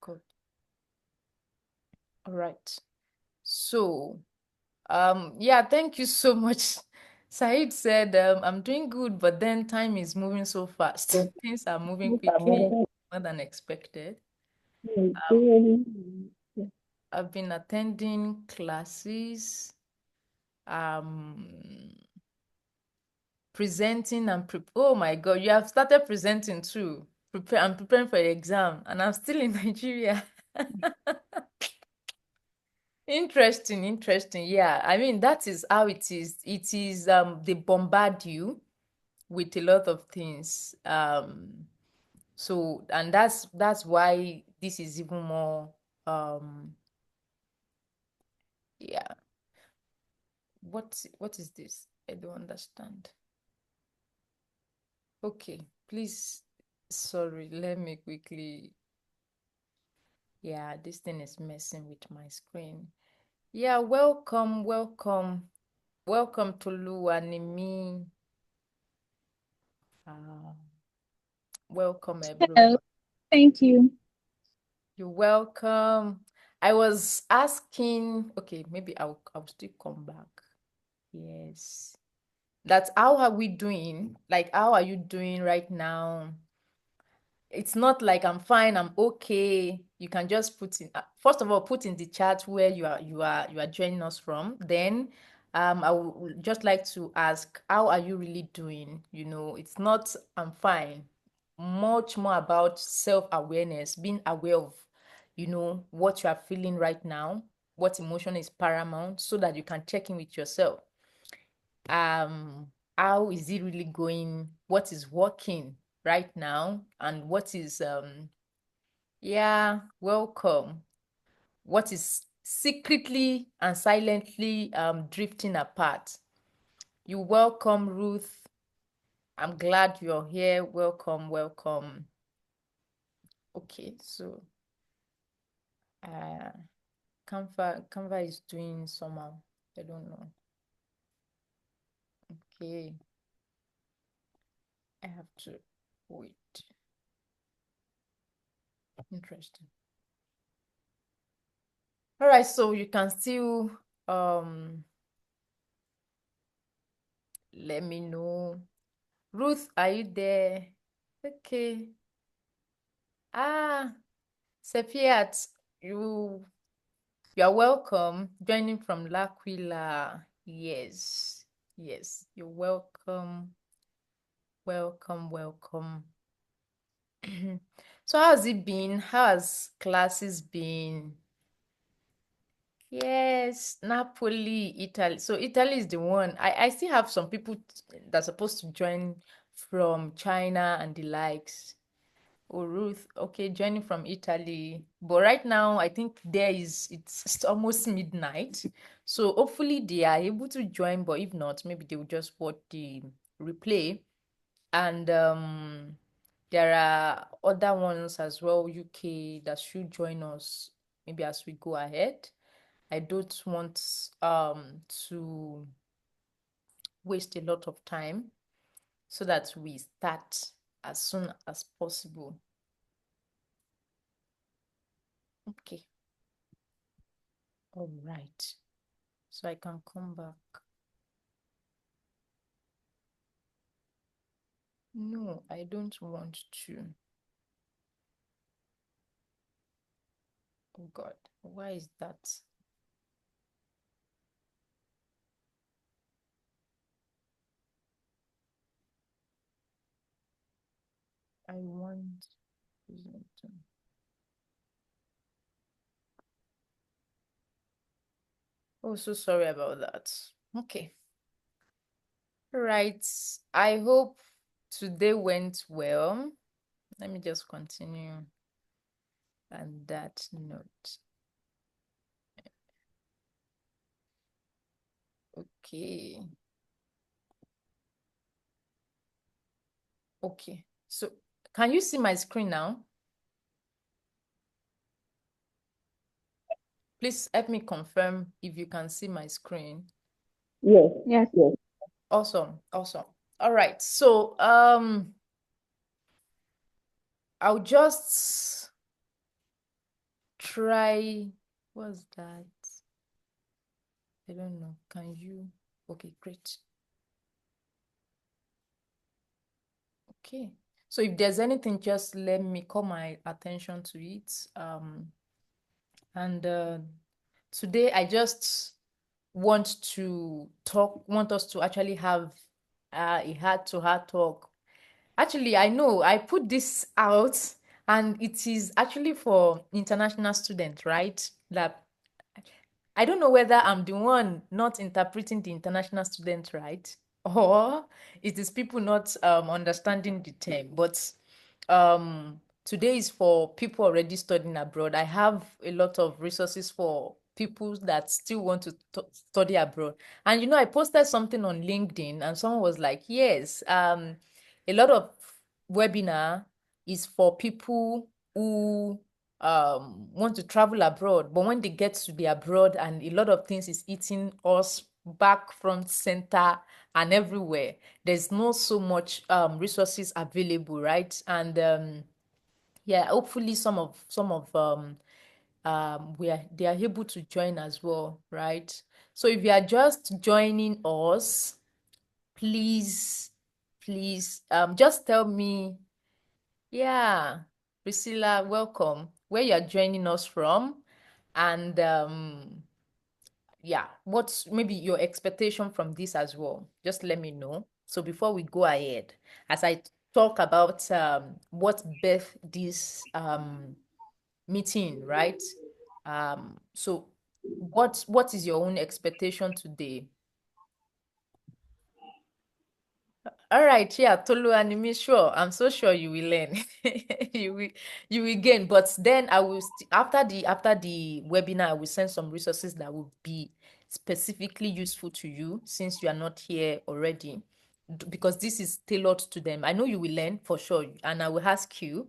Good. All right. So, yeah, thank you so much. Said said, I'm doing good, but then time is moving so fast. Things are moving quickly, more than expected. I've been attending classes, um, presenting and oh my God, you have started presenting too. I'm preparing for the exam, and I'm still in Nigeria. Interesting, interesting. Yeah, I mean that is how it is. It is they bombard you with a lot of things. So and that's why this is even more yeah. What is this? I don't understand. Okay, please sorry, let me quickly. Yeah, this thing is messing with my screen. Yeah, welcome, welcome. Welcome to Luanimi. Welcome everyone. Hello, thank you. You're welcome. I was asking, okay, maybe I'll still come back. Yes. That's how are we doing? Like, how are you doing right now? It's not like I'm fine, I'm okay. You can just put in first of all, put in the chat where you are joining us from. Then I would just like to ask, how are you really doing? It's not I'm fine. Much more about self-awareness, being aware of, what you are feeling right now, what emotion is paramount, so that you can check in with yourself. How is it really going? What is working right now, and what is yeah, welcome. What is secretly and silently drifting apart? You welcome, Ruth. I'm glad you're here. Welcome, welcome. Okay, so uh Canva is doing somehow. I don't know. Okay, I have to wait. Interesting. All right, so you can still um let me know. Ruth, are you there? Okay. Ah, Sefiat, you are welcome. Joining from L'Aquila. Yes. Yes, you're welcome. Welcome, welcome. So how has it been? How has classes been? Yes, Napoli, Italy. So Italy is the one. I still have some people that's supposed to join from China and the likes. Oh, Ruth, okay, joining from Italy. But right now, I think it's almost midnight. So hopefully they are able to join, but if not, maybe they will just watch the replay. And there are other ones as well, UK, that should join us maybe as we go ahead. I don't want to waste a lot of time so that we start as soon as possible. Okay. All right. So I can come back. No, I don't want to. Oh God, why is that? I want. Oh, so sorry about that. Okay. Right. I hope today went well. Let me just continue on that note. Okay. Okay. So can you see my screen now? Please help me confirm if you can see my screen. Yes, yes. Awesome. Awesome. All right. So I'll just try. What's that? I don't know. Can you? Okay, great. Okay. So if there's anything, just let me call my attention to it. And today I just want us to actually have a heart-to-heart talk. Actually, I know I put this out, and it is actually for international students, right? That I don't know whether I'm the one not interpreting the international student right, or it is people not understanding the term. But today is for people already studying abroad. I have a lot of resources for people that still want to study abroad. And I posted something on LinkedIn, and someone was like, "Yes, a lot of webinar is for people who want to travel abroad, but when they get to the abroad and a lot of things is eating us back, front, center, and everywhere, there's not so much resources available, right? And yeah, hopefully some of they are able to join as well, right? So if you are just joining us, please, please, just tell me, yeah, Priscilla, welcome, where you are joining us from, and yeah, what's maybe your expectation from this as well? Just let me know. So before we go ahead, as I talk about what birthed this meeting, right? So what is your own expectation today? All right, yeah, Tolu Animi, sure. I'm so sure you will learn. You will you will gain. But then I will after the webinar, I will send some resources that will be specifically useful to you since you are not here already. Because this is tailored to them. I know you will learn for sure, and I will ask you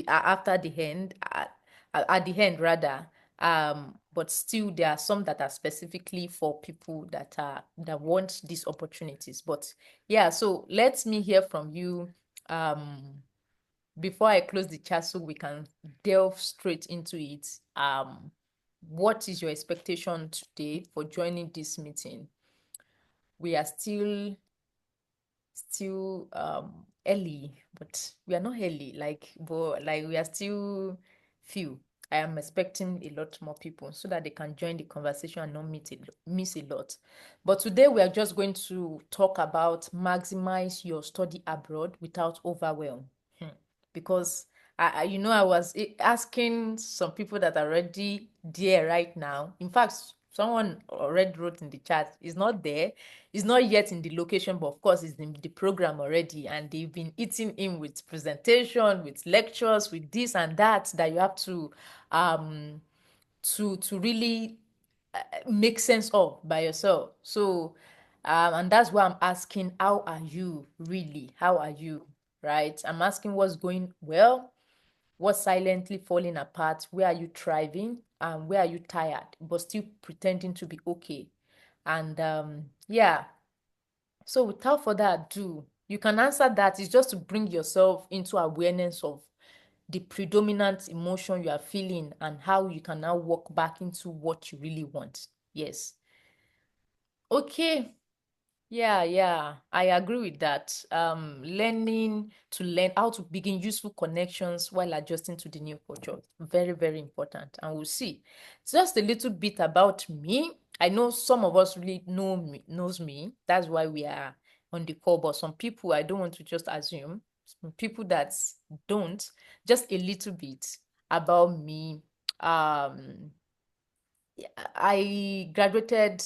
after the end, at the end rather. But still, there are some that are specifically for people that want these opportunities. But yeah, so let me hear from you before I close the chat so we can delve straight into it. What is your expectation today for joining this meeting? We are still early, but we are not early, but we are still few. I am expecting a lot more people so that they can join the conversation and not miss a lot. But today we are just going to talk about maximize your study abroad without overwhelm. Because I was asking some people that are already there right now. In fact, someone already wrote in the chat, is not there, is not yet in the location, but of course it's in the program already, and they've been eating in with presentation, with lectures, with this and that you have to really make sense of by yourself. So and that's why I'm asking, how are you really? How are you? Right? I'm asking what's going well, what's silently falling apart, where are you thriving, and where are you tired, but still pretending to be okay. And yeah, so without further ado, you can answer that. It's just to bring yourself into awareness of the predominant emotion you are feeling and how you can now walk back into what you really want. Yes. Okay. Yeah, I agree with that. Learning to learn how to begin useful connections while adjusting to the new culture. Very, very important. And we'll see. Just a little bit about me. I know some of us really knows me. That's why we are on the call. But some people, I don't want to just assume. Some people that don't, just a little bit about me. Um, I graduated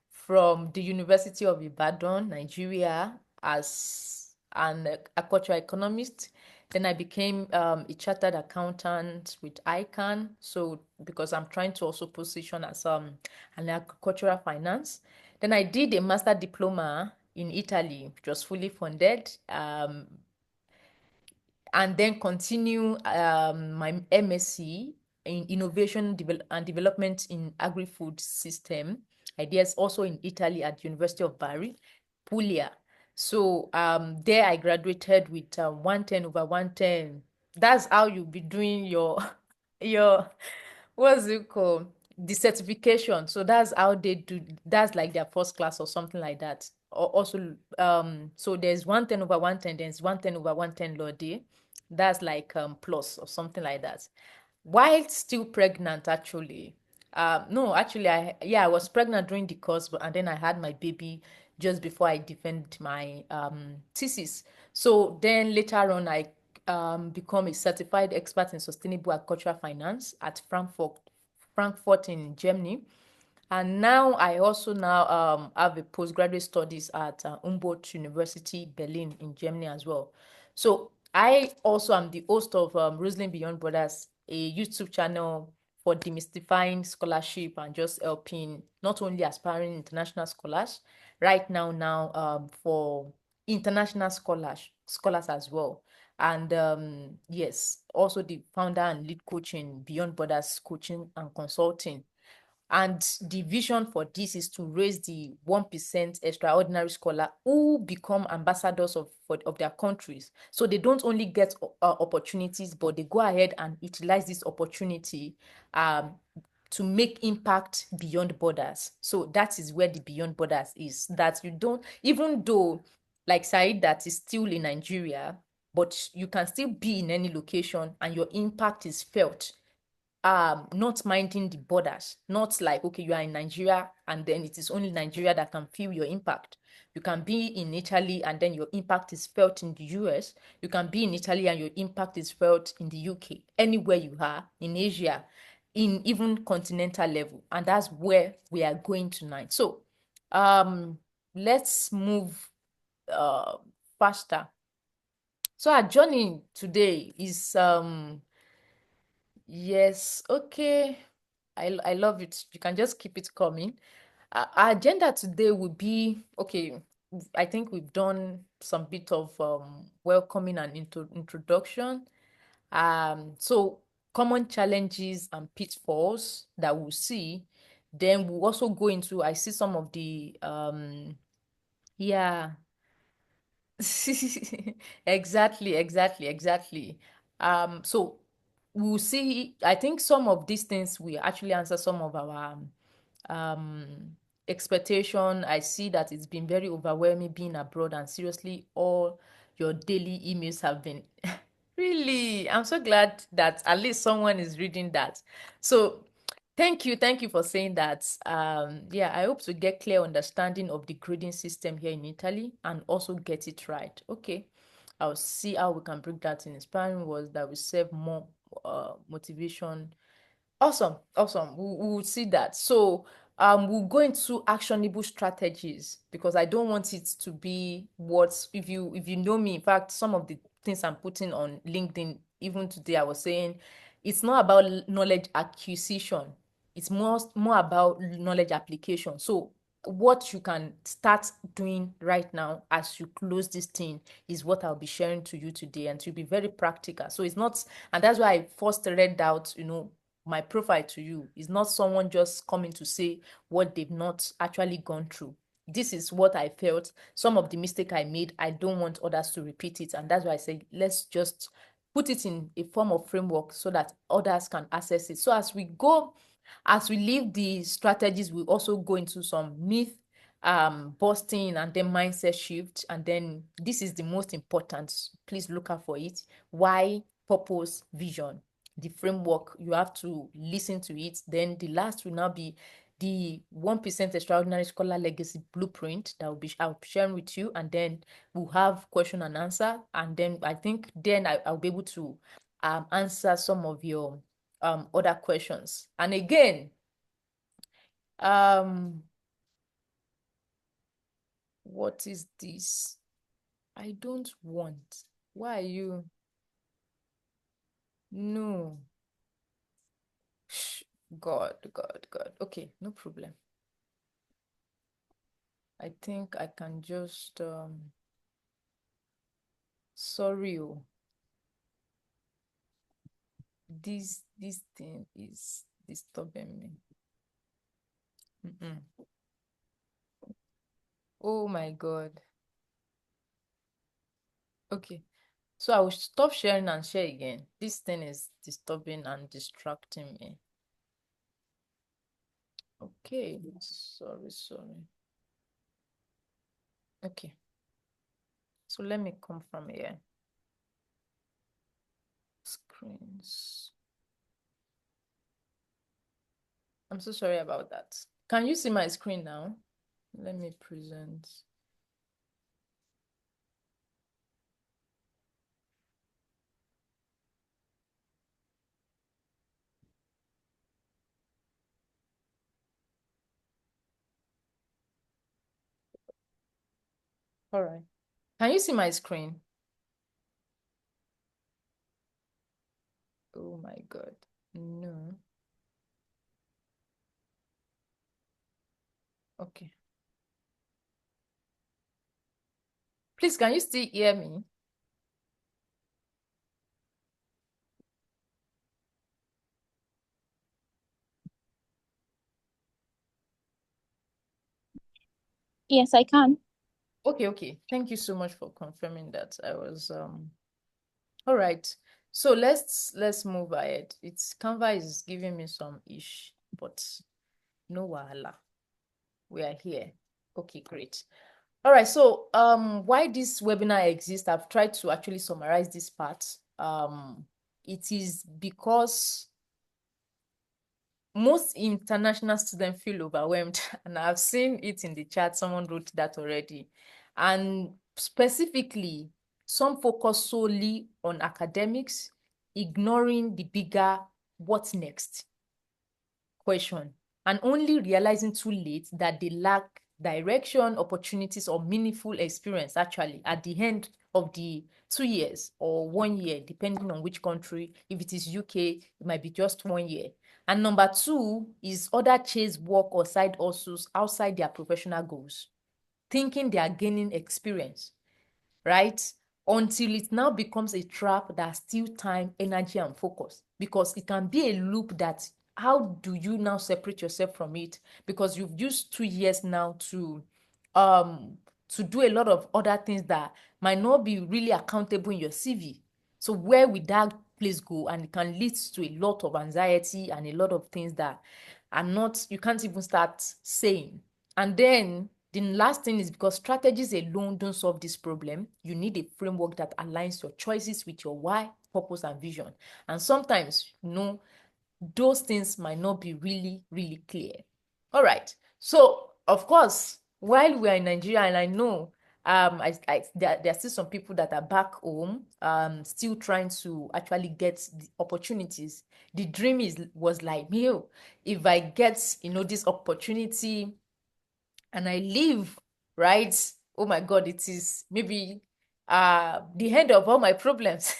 from the University of Ibadan, Nigeria, as an agricultural economist. Then I became a chartered accountant with ICANN. So because I'm trying to also position as an agricultural finance. Then I did a master diploma in Italy, which was fully funded. And then continue my MSc in Innovation and Development in Agri-Food System. I did also in Italy at University of Bari, Puglia. So there I graduated with 110 over 110. That's how you'll be doing your your what's it called? The certification. So that's how they do. That's like their first class or something like that. Or also, so there's 110 over 110. There's 110 over 110 law day. That's like plus or something like that. While still pregnant, actually. No, actually, I was pregnant during the course, but and then I had my baby just before I defend my thesis. So then later on, I become a certified expert in sustainable agricultural finance at Frankfurt in Germany. And now I also now have a postgraduate studies at Humboldt University, Berlin in Germany as well. So I also am the host of Roseline Beyond Borders, a YouTube channel for demystifying scholarship and just helping not only aspiring international scholars, right now for international scholars as well. And yes, also the founder and lead coach in Beyond Borders Coaching and Consulting. And the vision for this is to raise the 1% extraordinary scholar who become ambassadors of their countries. So they don't only get opportunities, but they go ahead and utilize this opportunity um, to make impact beyond borders. So that is where the beyond borders is. That you don't, even though, like Said, that is still in Nigeria, but you can still be in any location and your impact is felt, not minding the borders, not like, okay, you are in Nigeria and then it is only Nigeria that can feel your impact. You can be in Italy and then your impact is felt in the US. You can be in Italy and your impact is felt in the UK. Anywhere you are in Asia, in even continental level. And that's where we are going tonight. So let's move uh faster. So our journey today is yes, okay. I love it. You can just keep it coming. Our agenda today will be okay. I think we've done some bit of welcoming and introduction. So common challenges and pitfalls that we'll see. Then we'll also go into, I see some of the yeah. Exactly. So we'll see. I think some of these things will actually answer some of our um expectation. I see that it's been very overwhelming being abroad, and seriously, all your daily emails have been really. I'm so glad that at least someone is reading that. So thank you for saying that. Yeah, I hope to get clear understanding of the grading system here in Italy and also get it right. Okay, I'll see how we can bring that in. Inspiring words that will serve more motivation. Awesome. We will see that. So we'll go into actionable strategies because I don't want it to be what if you know me. In fact, some of the things I'm putting on LinkedIn, even today, I was saying it's not about knowledge acquisition. It's more about knowledge application. So what you can start doing right now as you close this thing is what I'll be sharing to you today, and to be very practical. So it's not, and that's why I first read out, my profile to you. Is not someone just coming to say what they've not actually gone through. This is what I felt. Some of the mistake I made, I don't want others to repeat it. And that's why I say, let's just put it in a form of framework so that others can access it. So as we leave the strategies, we also go into some myth busting and then mindset shift. And then this is the most important. Please look out for it. Why, purpose, vision, the framework. You have to listen to it. Then the last will now be the 1% extraordinary scholar legacy blueprint that I'll be sharing with you. And then we'll have question and answer. And then I think then I'll be able to answer some of your other questions. And again, um what is this? I don't want. Why are you? No. Shh. God. Okay, no problem. I think I can just sorry. Oh, this thing is disturbing me. Mm-mm. Oh my God. Okay. So I will stop sharing and share again. This thing is disturbing and distracting me. Okay, sorry. Okay, so let me come from here. Screens. I'm so sorry about that. Can you see my screen now? Let me present. All right. Can you see my screen? Oh my God. No. Okay. Please, can you still hear me? Yes, I can. Okay. Thank you so much for confirming that. I was all right. So let's move ahead. It's Canva is giving me some ish, but no wahala. We are here. Okay, great. All right. So why this webinar exists, I've tried to actually summarize this part. It is because most international students feel overwhelmed, and I've seen it in the chat. Someone wrote that already. And specifically, some focus solely on academics, ignoring the bigger what's next question, and only realizing too late that they lack direction, opportunities, or meaningful experience actually at the end of the 2 years or 1 year, depending on which country. If it is UK, it might be just 1 year. And number two is other chase work or side hustles outside their professional goals, thinking they are gaining experience, right? Until it now becomes a trap that steals time, energy, and focus. Because it can be a loop that how do you now separate yourself from it? Because you've used 2 years now um to do a lot of other things that might not be really accountable in your CV. So where would that place go? And it can lead to a lot of anxiety and a lot of things that are not, you can't even start saying. And then the last thing is because strategies alone don't solve this problem. You need a framework that aligns your choices with your why, purpose, and vision. And sometimes, those things might not be really, really clear. All right. So, of course, while we are in Nigeria, and I know there are still some people that are back home, still trying to actually get the opportunities. The dream was like, if I get, this opportunity and I leave, right? Oh my God, it is maybe the end of all my problems.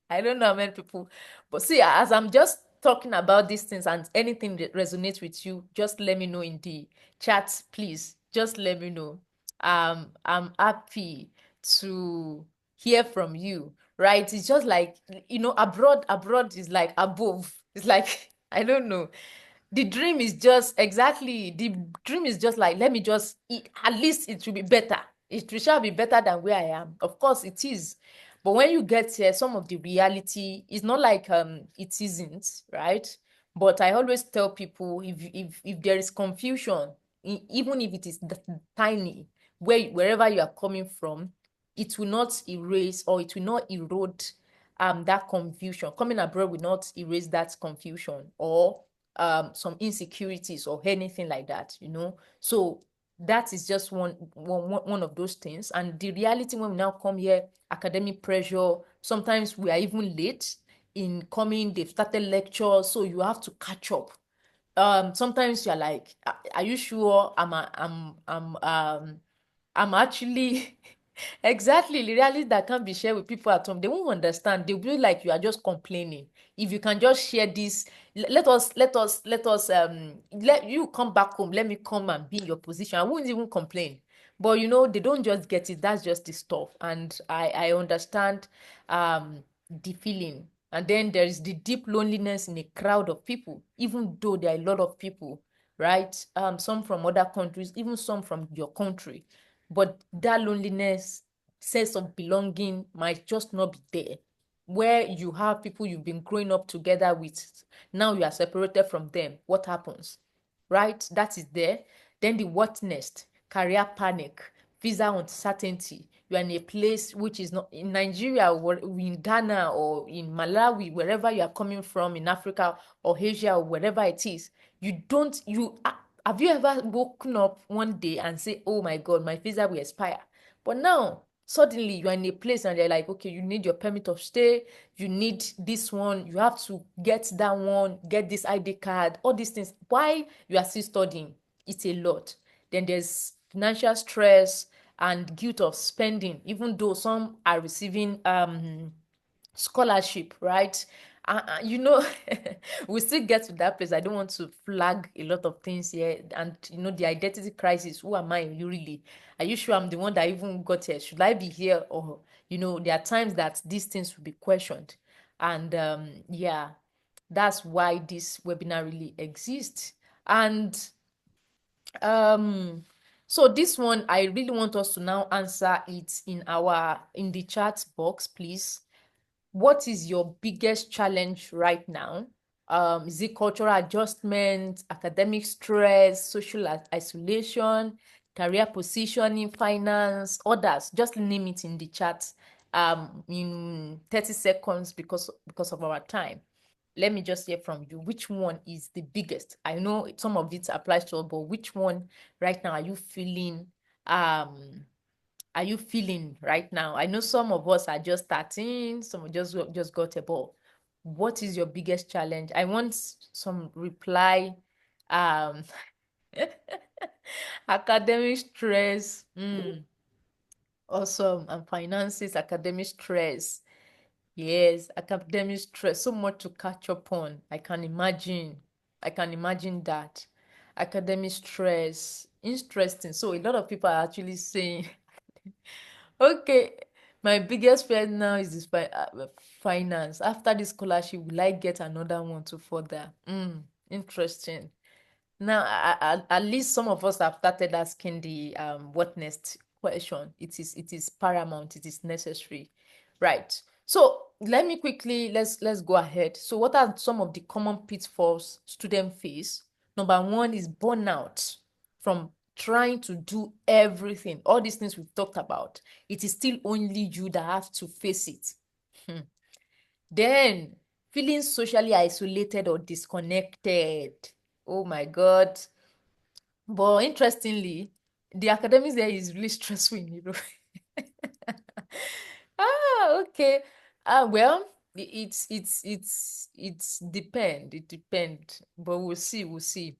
I don't know how many people, but see, as I'm just talking about these things and anything that resonates with you, just let me know in the chat, please. Just let me know. I'm happy to hear from you, right? It's just like, abroad is like above. It's like, I don't know. The dream is just like, let me just at least it will be better. It shall be better than where I am. Of course it is. But when you get here, some of the reality is not like it isn't, right? But I always tell people, if there is confusion, even if it is tiny, wherever you are coming from, it will not erase or it will not erode that confusion. Coming abroad will not erase that confusion or some insecurities or anything like that. So that is just one of those things. And the reality when we now come here, academic pressure, sometimes we are even late in coming. They've started lectures, so you have to catch up. Sometimes you're like, are you sure I'm actually exactly the reality that can't be shared with people at home. They won't understand. They'll be like you are just complaining. If you can just share this, let you come back home. Let me come and be in your position. I won't even complain. But they don't just get it. That's just the stuff. And I understand the feeling. And then there is the deep loneliness in a crowd of people, even though there are a lot of people, right? Some from other countries, even some from your country, but that loneliness, sense of belonging might just not be there. Where you have people you've been growing up together with, now you are separated from them. What happens? right? That is there. Then the what next? Career panic, visa uncertainty. You are in a place which is not in Nigeria or in Ghana or in Malawi, wherever you are coming from in Africa or Asia or wherever it is. You don't, you have you ever woken up one day and say, oh my God, my visa will expire? But now, suddenly you are in a place and they're like, okay, you need your permit of stay, you need this one, you have to get that one, get this ID card, all these things. Why you are still studying? It's a lot. Then there's financial stress and guilt of spending, even though some are receiving scholarship, right? You know, we still get to that place. I don't want to flag a lot of things here. And, you know, the identity crisis. Who am I really? Are you sure I'm the one that even got here? Should I be here? Or, you know, there are times that these things will be questioned. And yeah, that's why this webinar really exists. And so this one, I really want us to now answer it in the chat box, please. What is your biggest challenge right now? Is it cultural adjustment, academic stress, social isolation, career positioning, finance, others? Just name it in the chat in 30 seconds because of our time. Let me just hear from you. Which one is the biggest? I know some of it applies to all, but which one right now um are you feeling right now? I know some of us are just starting, some just got a ball. What is your biggest challenge? I want some reply. Um, academic stress, awesome, and finances, academic stress. Yes, academic stress, so much to catch up on. I can imagine. I can imagine that. Academic stress, interesting. So a lot of people are actually saying okay, my biggest fear now is this finance. After this scholarship, will I get another one to further? Interesting. Now, at least some of us have started asking the what next question. It is paramount. It is necessary, right? So let me quickly let's go ahead. So what are some of the common pitfalls students face? Number one is burnout from trying to do everything. All these things we've talked about. It is still only you that have to face it. Then feeling socially isolated or disconnected. Oh my God. But interestingly, the academics there is really stressful in Europe. Okay. Well, it's depend. It depend. But we'll see.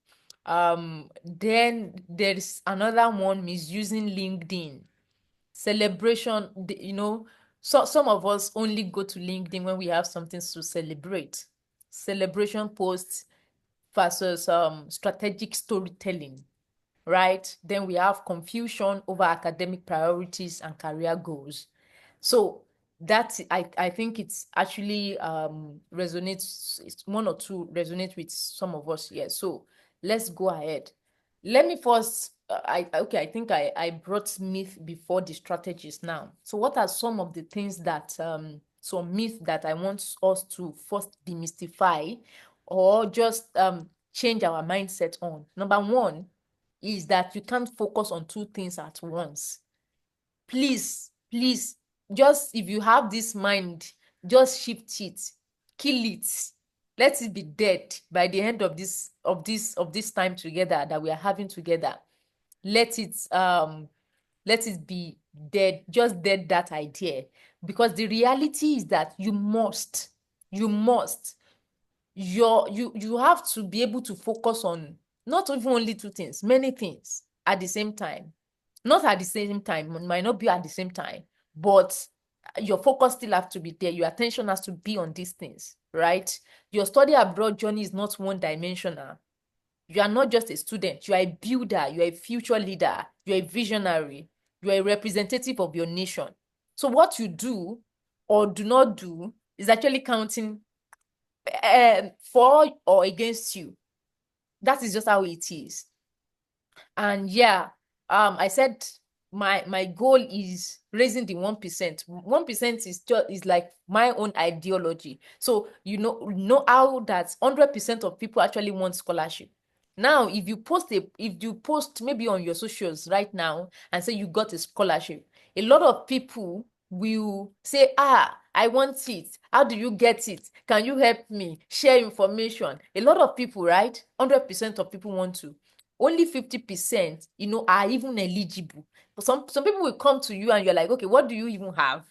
Then there's another one, misusing LinkedIn. Celebration, so some of us only go to LinkedIn when we have something to celebrate. Celebration posts versus strategic storytelling, right? Then we have confusion over academic priorities and career goals. So that I think it's actually resonates, it's one or two resonate with some of us here. So let's go ahead. Let me first I think I brought myth before the strategies now. So what are some of the things that some myth that I want us to first demystify or just change our mindset on? Number one is that you can't focus on two things at once. Please, just if you have this mind, just shift it, kill it, let it be dead by the end of this time together that we are having together. Let it be dead, just dead that idea, because the reality is that you must you have to be able to focus on not even only two things, many things at the same time. Not at the same time, it might not be at the same time, but your focus still have to be there. Your attention has to be on these things, right? Your study abroad journey is not one dimensional. You are not just a student, you are a builder, you are a future leader, you are a visionary, you are a representative of your nation. So what you do or do not do is actually counting for or against you. That is just how it is. And yeah, I said my goal is raising the 1%. 1% is like my own ideology. So you know how that 100% of people actually want scholarship. Now, if you post maybe on your socials right now and say you got a scholarship, a lot of people will say, I want it. How do you get it? Can you help me? Share information. A lot of people, right? 100% of people want to. Only 50%, are even eligible. But some people will come to you and you're like, okay, what do you even have?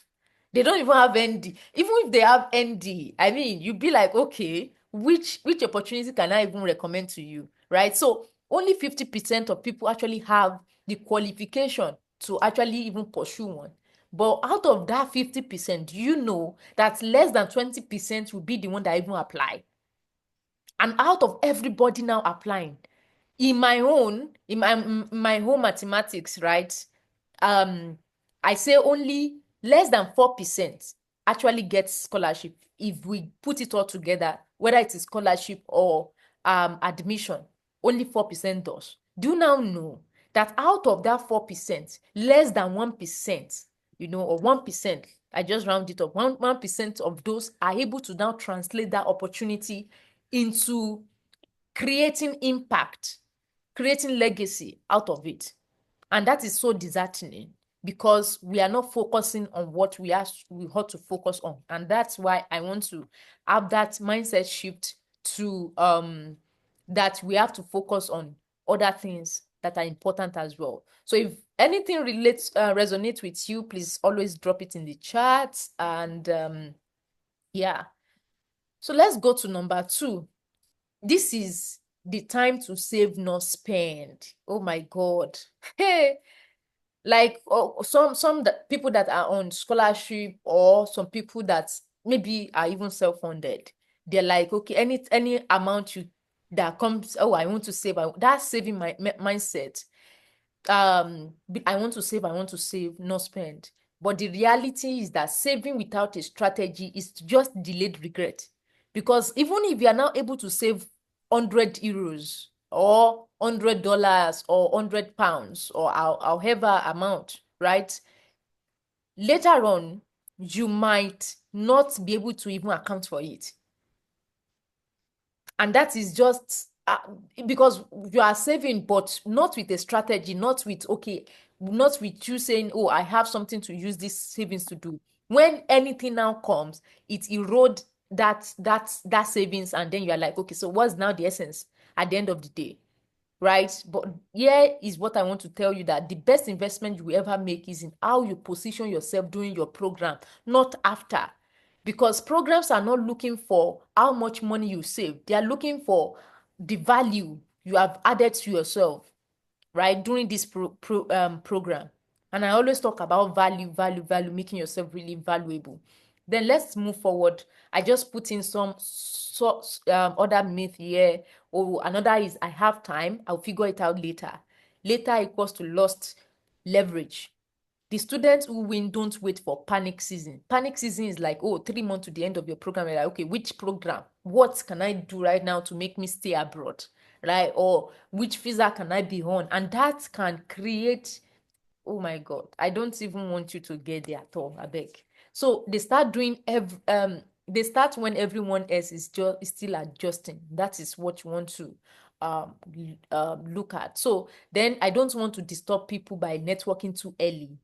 They don't even have ND. Even if they have ND, I mean, you'd be like, okay, which opportunity can I even recommend to you, right? So only 50% of people actually have the qualification to actually even pursue one. But out of that 50%, you know that less than 20% will be the one that even apply. And out of everybody now applying, in my home mathematics, right? I say only less than 4% actually gets scholarship if we put it all together, whether it is scholarship or admission. Only 4% does. Do you now know that out of that 4%, less than 1%, or 1%, I just round it up, 1% of those are able to now translate that opportunity into creating impact, creating legacy out of it. And that is so disheartening because we are not focusing on what we ought to focus on. And that's why I want to have that mindset shift to that we have to focus on other things that are important as well. So if anything resonates with you, please always drop it in the chat. And yeah. So let's go to number 2. This is the time to save, not spend. Oh my God. Hey, like some people that are on scholarship, or some people that maybe are even self-funded. They're like, okay, any amount that comes, oh, I want to save. That saving mindset. I want to save, not spend. But the reality is that saving without a strategy is just delayed regret. Because even if you are now able to save 100 euros or $100 or £100 or however amount, right? Later on, you might not be able to even account for it. And that is just because you are saving, but not with a strategy, not with you saying, oh, I have something to use this savings to do. When anything now comes, it erodes that savings, and then you are like, okay, so what's now the essence at the end of the day? Right? But here is what I want to tell you, that the best investment you will ever make is in how you position yourself during your program, not after. Because programs are not looking for how much money you save. They are looking for the value you have added to yourself, right, during this program. And I always talk about value, value, value, making yourself really valuable. Then let's move forward. I just put in some other myth here. Oh, another is I have time, I'll figure it out later. Later equals to lost leverage. The students who win don't wait for panic season. Panic season is like, oh, 3 months to the end of your program. You're like, okay, which program? What can I do right now to make me stay abroad? Right? Or which visa can I be on? And that can create, oh my God, I don't even want you to get there at all, I beg. So they start when everyone else is still adjusting. That is what you want to look at. So then I don't want to disturb people by networking too early.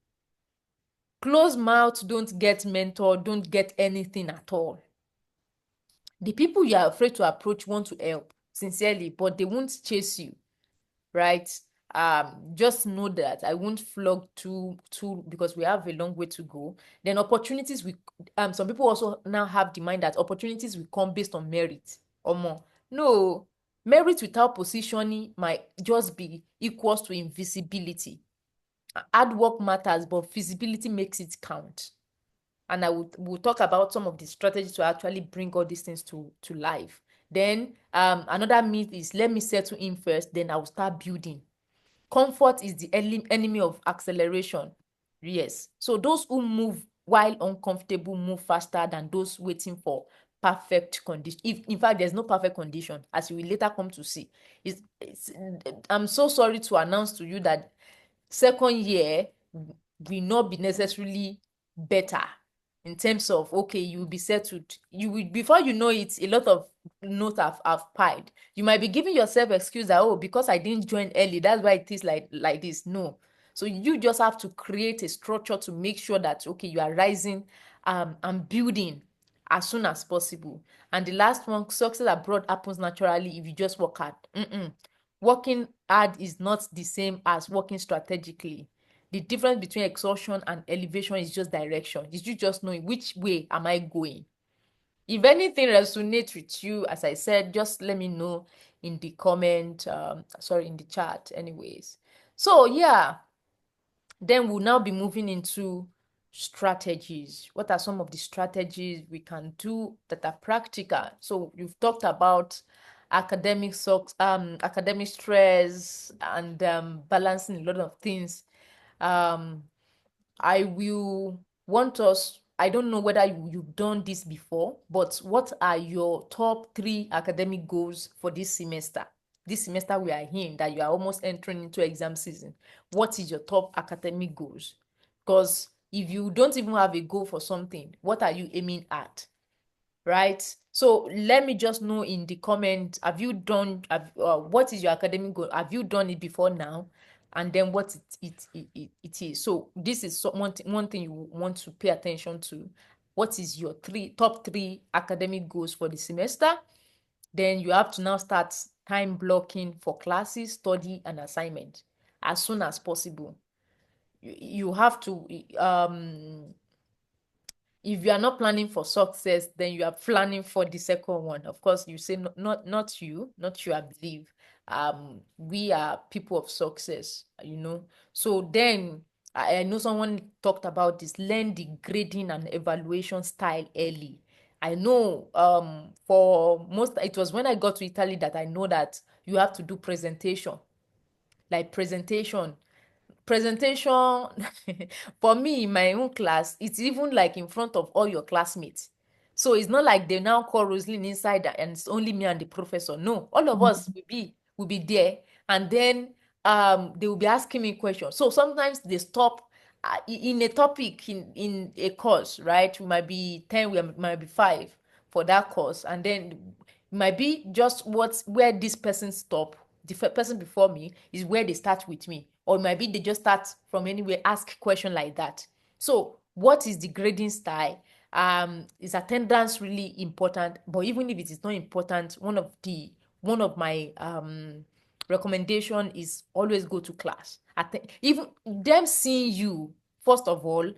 Closed mouth don't get mentor, don't get anything at all. The people you are afraid to approach want to help sincerely, but they won't chase you, right? Just know that I won't flog too because we have a long way to go. Then opportunities some people also now have the mind that opportunities will come based on merit or more. No, merit without positioning might just be equals to invisibility. Hard work matters, but visibility makes it count. And we'll talk about some of the strategies to actually bring all these things to life. Then another myth is, let me settle in first, then I'll start building. Comfort is the enemy of acceleration. Yes. So those who move while uncomfortable move faster than those waiting for perfect condition. If in fact there's no perfect condition, as you will later come to see. I'm so sorry to announce to you that second year will not be necessarily better in terms of, okay, you will be settled. You will, before you know it, a lot of notes have piled. You might be giving yourself excuse that, oh, because I didn't join early, that's why it is like this. No. So you just have to create a structure to make sure that, okay, you are rising and building as soon as possible. And the last one, success abroad happens naturally if you just work hard. Working hard is not the same as working strategically. The difference between exhaustion and elevation is just direction. It's you just knowing which way am I going. If anything resonates with you, as I said, just let me know in the comment, sorry, in the chat anyways. So yeah, then we'll now be moving into strategies. What are some of the strategies we can do that are practical? So you've talked about academic stress and balancing a lot of things. um I will want us, I don't know whether you've done this before, but what are your top 3 academic goals for this semester? This semester we are in, that you are almost entering into exam season. What is your top academic goals? Because if you don't even have a goal for something, what are you aiming at? Right? So let me just know in the comment, have you done, what is your academic goal? Have you done it before now? And then what it is. So this is one thing you want to pay attention to. What is your top three academic goals for the semester? Then you have to now start time blocking for classes, study, and assignment as soon as possible. You have to if you are not planning for success, then you are planning for the second one. Of course, you say not you, not you, I believe. We are people of success, you know. So then I know someone talked about this, learn the grading and evaluation style early. I know for most, it was when I got to Italy that I know that you have to do presentation, like presentation. For me in my own class, it's even like in front of all your classmates. So it's not like they now call Roseline inside and it's only me and the professor. No, all of us will be there, and then they will be asking me questions. So sometimes they stop in a topic in a course, right? We might be 10, we might be 5 for that course, and then it might be just where this person stop, the person before me is where they start with me, or maybe they just start from anywhere, ask question like that. So what is the grading style? Is attendance really important? But even if it is not important, one of my recommendation is always go to class. I think even them seeing you first of all,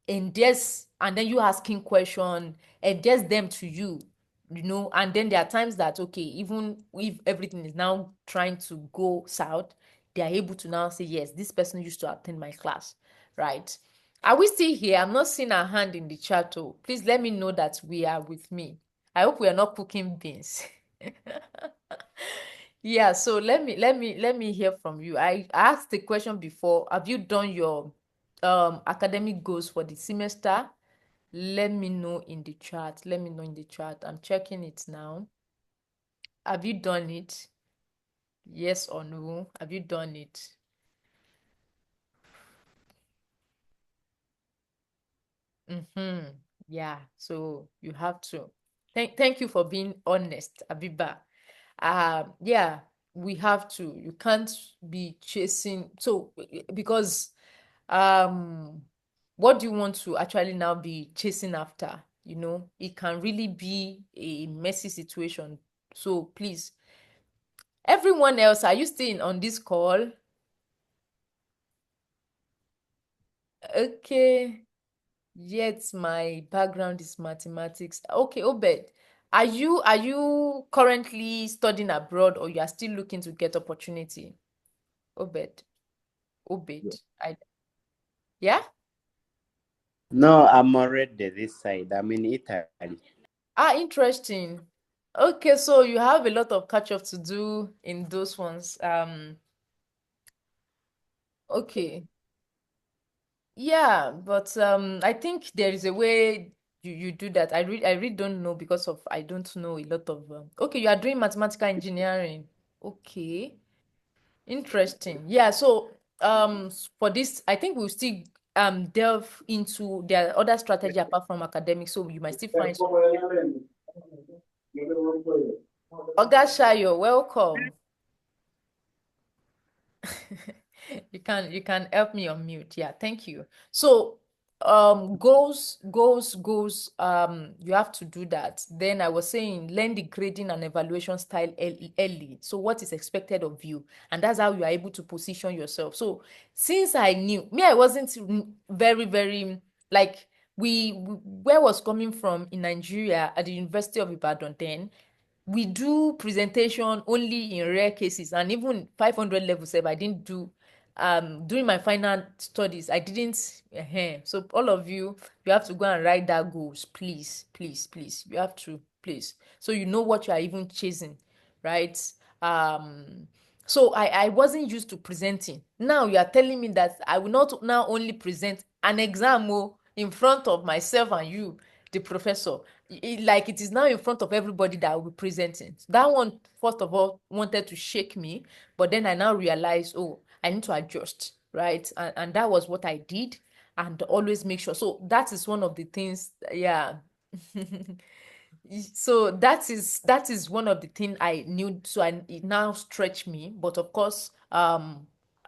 and then you asking question, and just them to you, you know. And then there are times that, okay, even if everything is now trying to go south, they are able to now say, yes, this person used to attend my class, right? Are we still here? I'm not seeing a hand in the chat. Oh, please let me know that we are with me. I hope we are not cooking beans. Yeah, so let me hear from you. I asked the question before, have you done your academic goals for the semester? Let me know in the chat. Let me know in the chat. I'm checking it now. Have you done it? Yes or no? Have you done it? Mm-hmm. Yeah, so you have to. Thank you for being honest, Abiba. Yeah, we have to. You can't be chasing. So because um what do you want to actually now be chasing after? You know, it can really be a messy situation. So please, everyone else, are you still on this call? Okay. Yet my background is mathematics. Okay, Obed, are you currently studying abroad, or you are still looking to get opportunity? Obed, Yeah. Obed. Yeah? No, I'm already this side. I'm in Italy. Ah, interesting. Okay, so you have a lot of catch up to do in those ones. Okay. Yeah, but I think there is a way you do that. I really don't know, because of I don't know a lot of okay, you are doing mathematical engineering. Okay. Interesting. Yeah, so for this, I think we'll still delve into their other strategy apart from academics, so you might still find some. Oga Shayo, welcome. You can help me on mute. Yeah, thank you. So goals, you have to do that. Then I was saying learn the grading and evaluation style early. So what is expected of you, and that's how you are able to position yourself. So since I knew me, I wasn't very very like where I was coming from in Nigeria at the University of Ibadan. Then we do presentation only in rare cases, and even 500 levels if I didn't do during my final studies I didn't so all of you, you have to go and write that goals, please, please, please. You have to, please, so you know what you are even chasing, right? So I wasn't used to presenting. Now you are telling me that I will not now only present an exam in front of myself and you, the professor. Like it is now in front of everybody that I will be presenting. That one, first of all, wanted to shake me, but then I now realized, oh, I need to adjust, right? And that was what I did, and always make sure. So that is one of the things, yeah. So that is one of the things I knew. So it now stretched me, but of course,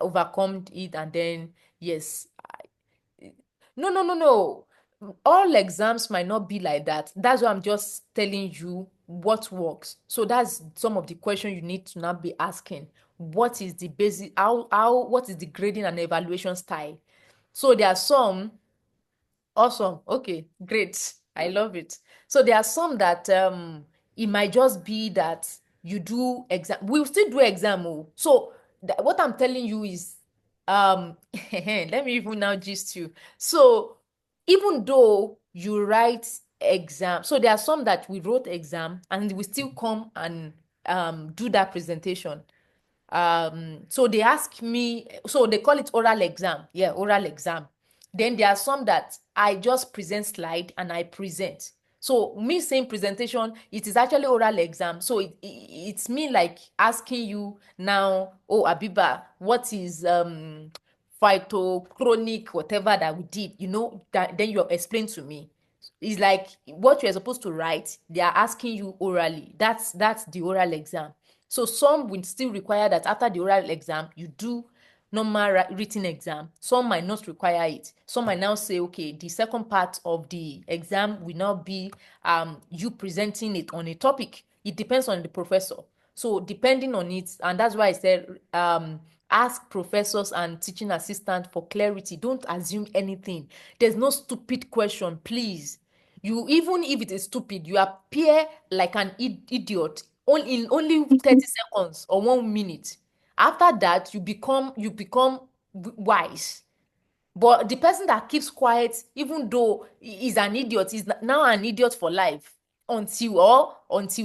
overcome it, and then yes, no, no, no, no. All exams might not be like that. That's why I'm just telling you what works. So that's some of the questions you need to now be asking. What is the basic, what is the grading and evaluation style? So there are some. Awesome. Okay, great. I love it. So there are some that it might just be that you do exam. We'll still do exam. So what I'm telling you is let me even now gist you. So even though you write exam, so there are some that we wrote exam and we still come and do that presentation. So they ask me, so they call it oral exam. Yeah, oral exam. Then there are some that I just present slide and I present. So me saying presentation, it is actually oral exam. So it's me like asking you now, oh Abiba, what is phytochronic, whatever that we did, that then you explain to me. It's like what you're supposed to write, they are asking you orally. That's the oral exam. So some will still require that after the oral exam, you do normal written exam. Some might not require it. Some might now say, okay, the second part of the exam will now be you presenting it on a topic. It depends on the professor. So depending on it, and that's why I said ask professors and teaching assistants for clarity. Don't assume anything. There's no stupid question, please. You, even if it is stupid, you appear like an idiot in only 30 seconds or 1 minute. After that, you become wise. But the person that keeps quiet, even though he is an idiot, is now an idiot for life until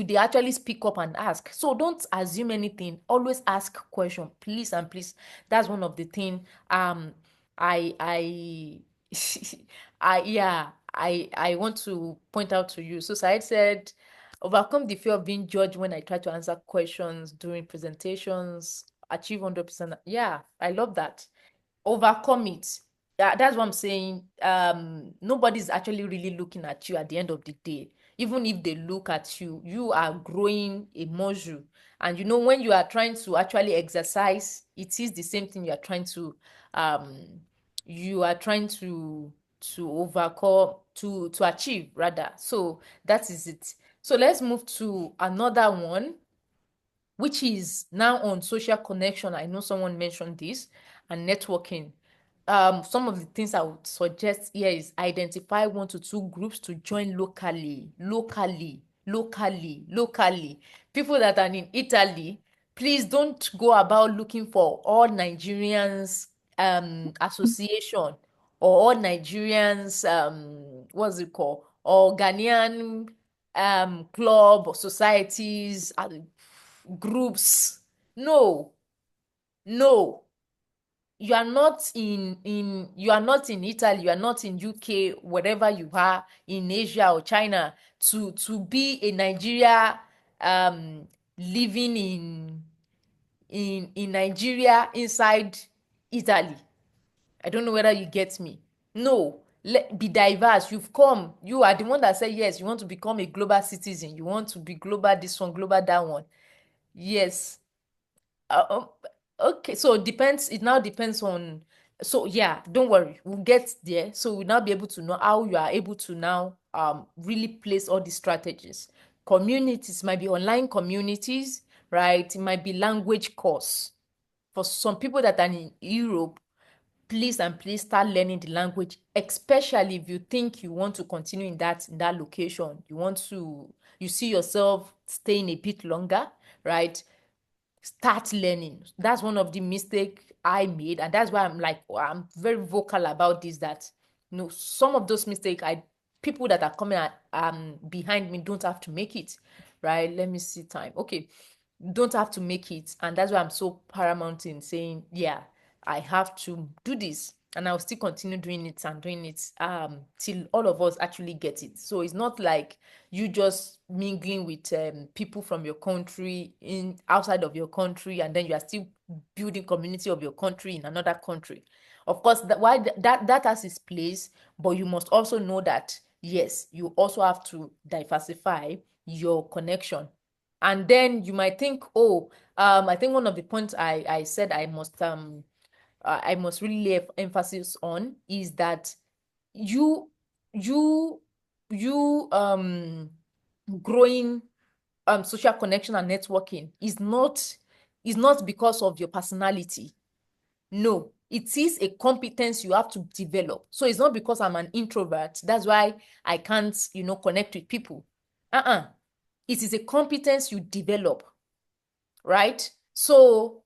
they actually speak up and ask. So don't assume anything. Always ask question, please and please. That's one of the thing. I I want to point out to you. So Said said, overcome the fear of being judged when I try to answer questions during presentations. Achieve 100%. Yeah, I love that. Overcome it. Yeah, that's what I'm saying. Nobody's actually really looking at you at the end of the day. Even if they look at you, you are growing a muscle. And when you are trying to actually exercise, it is the same thing um you are trying to overcome, to achieve rather. So that is it. So let's move to another one, which is now on social connection. I know someone mentioned this, and networking. Some of the things I would suggest here is identify 1 to 2 groups to join locally. People that are in Italy, please don't go about looking for all Nigerians association, or all Nigerians what's it called, or Ghanaian club or societies, groups. No, no, you are not in Italy, you are not in UK, wherever you are in Asia or China, to be a Nigeria living in Nigeria inside Italy. I don't know whether you get me. No, be diverse. You've come. You are the one that said yes. You want to become a global citizen. You want to be global this one, global that one. Yes. Uh, um, okay. So it depends. It now depends on. So yeah, don't worry. We'll get there. So we'll now be able to know how you are able to now really place all these strategies. Communities might be online communities, right? It might be language course. For some people that are in Europe, please and please start learning the language, especially if you think you want to continue in that location. You see yourself staying a bit longer, right? Start learning. That's one of the mistake I made, and that's why I'm like, I'm very vocal about this, that some of those mistakes, I people that are coming behind me don't have to make it, right? Let me see time. Okay, don't have to make it, and that's why I'm so paramount in saying, yeah, I have to do this, and I'll still continue doing it and doing it till all of us actually get it. So it's not like you just mingling with people from your country in outside of your country, and then you are still building community of your country in another country. Of course, that has its place, but you must also know that yes, you also have to diversify your connection. And then you might think, oh, I think one of the points I said I must really lay emphasis on is that you you you growing social connection and networking is not because of your personality. No, it is a competence you have to develop. So it's not because I'm an introvert, that's why I can't connect with people. It is a competence you develop, right? So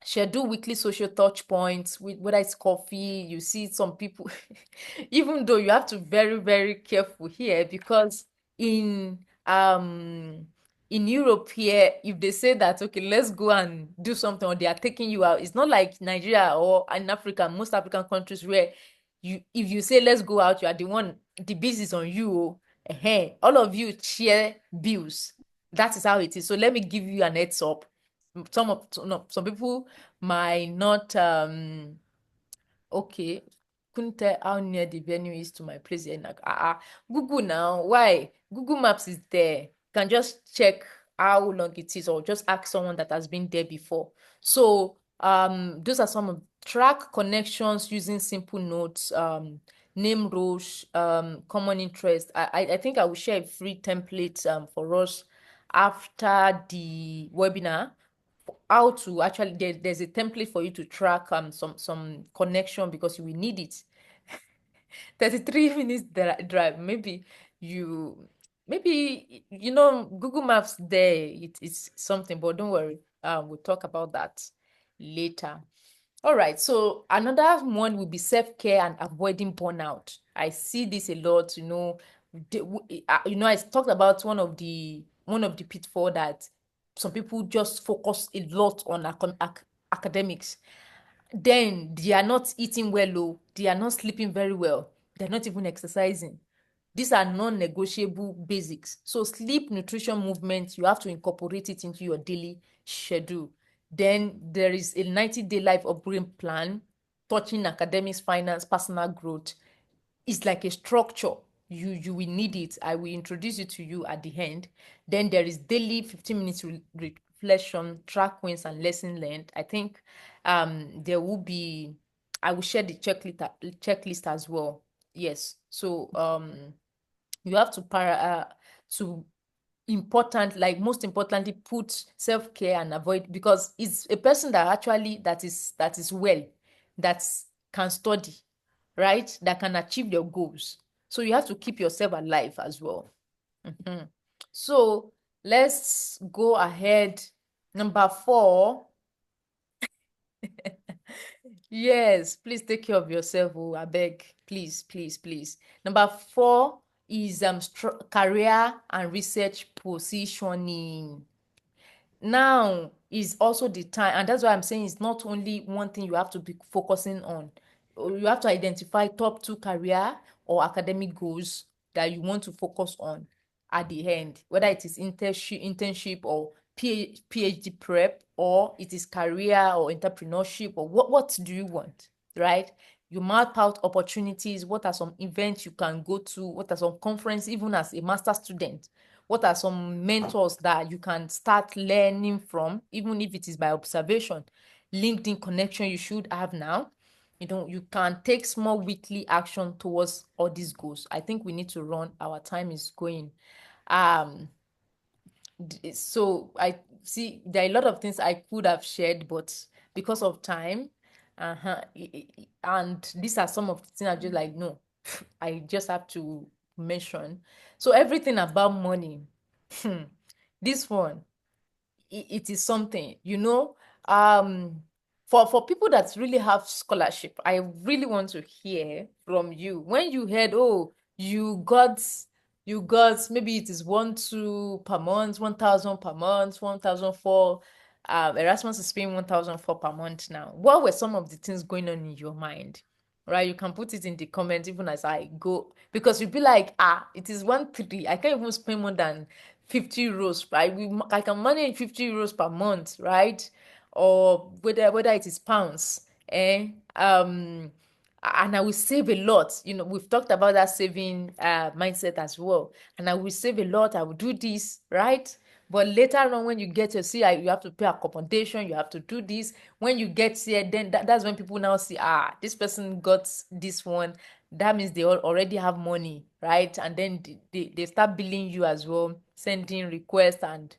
schedule weekly social touch points, with whether it's coffee. You see some people even though you have to very very careful here, because in um in Europe here, if they say that okay, let's go and do something, or they are taking you out, it's not like Nigeria or in Africa, most African countries, where if you say let's go out, you are the one, the bill is on you. All of you share bills. That is how it is. So let me give you an heads up. Some people might not okay, couldn't tell how near the venue is to my place. And like, Google now. Why? Google Maps is there. You can just check how long it is, or just ask someone that has been there before. So those are some of track connections using simple notes, name roles, common interest. I think I will share a free template for us after the webinar, how to actually there's a template for you to track some connection, because you will need it. 33 minutes drive, maybe Google Maps there, it's something, but don't worry, we'll talk about that later. All right, so another one will be self-care and avoiding burnout. I see this a lot. I talked about one of the pitfall, that some people just focus a lot on academics. Then they are not eating well, oh, they are not sleeping very well, they're not even exercising. These are non-negotiable basics. So sleep, nutrition, movement, you have to incorporate it into your daily schedule. Then there is a 90-day life upgrade plan, touching academics, finance, personal growth. It's like a structure. You will need it. I will introduce it to you at the end. Then there is daily 15 minutes reflection, track wins and lesson learned. I think there will be, I will share the checklist as well. Yes. So you have to important, like most importantly, put self-care and avoid, because it's a person that actually that is well, that can study, right, that can achieve your goals. So you have to keep yourself alive as well. So let's go ahead. Number 4. Yes, please take care of yourself. Oh, I beg. Please, please, please. Number 4 is career and research positioning. Now is also the time, and that's why I'm saying it's not only one thing you have to be focusing on. You have to identify top 2 career or academic goals that you want to focus on at the end, whether it is internship or PhD prep, or it is career or entrepreneurship, or what do you want, right? You map out opportunities. What are some events you can go to? What are some conferences, even as a master student? What are some mentors that you can start learning from, even if it is by observation? LinkedIn connection you should have now. You can take small weekly action towards all these goals. I think we need to run. Our time is going. Um, so I see there are a lot of things I could have shared, but because of time, and these are some of the things I just like, no, I just have to mention. So everything about money, this one, it is something, for people that really have scholarship. I really want to hear from you when you heard, oh, you got maybe it is 1,200 per month, 1,000 per month, 1,004. Erasmus is paying 1,004 per month now. What were some of the things going on in your mind? Right, you can put it in the comments even as I go, because you'll be like, it is 1,300. I can't even spend more than 50 euros. I can manage 50 euros per month, right? Or whether it is pounds, and I will save a lot. We've talked about that saving mindset as well. And I will save a lot. I will do this, right? But later on, when you get to see, you have to pay accommodation, you have to do this. When you get here, then that's when people now see, this person got this one. That means they already have money, right? And then they start billing you as well, sending requests, and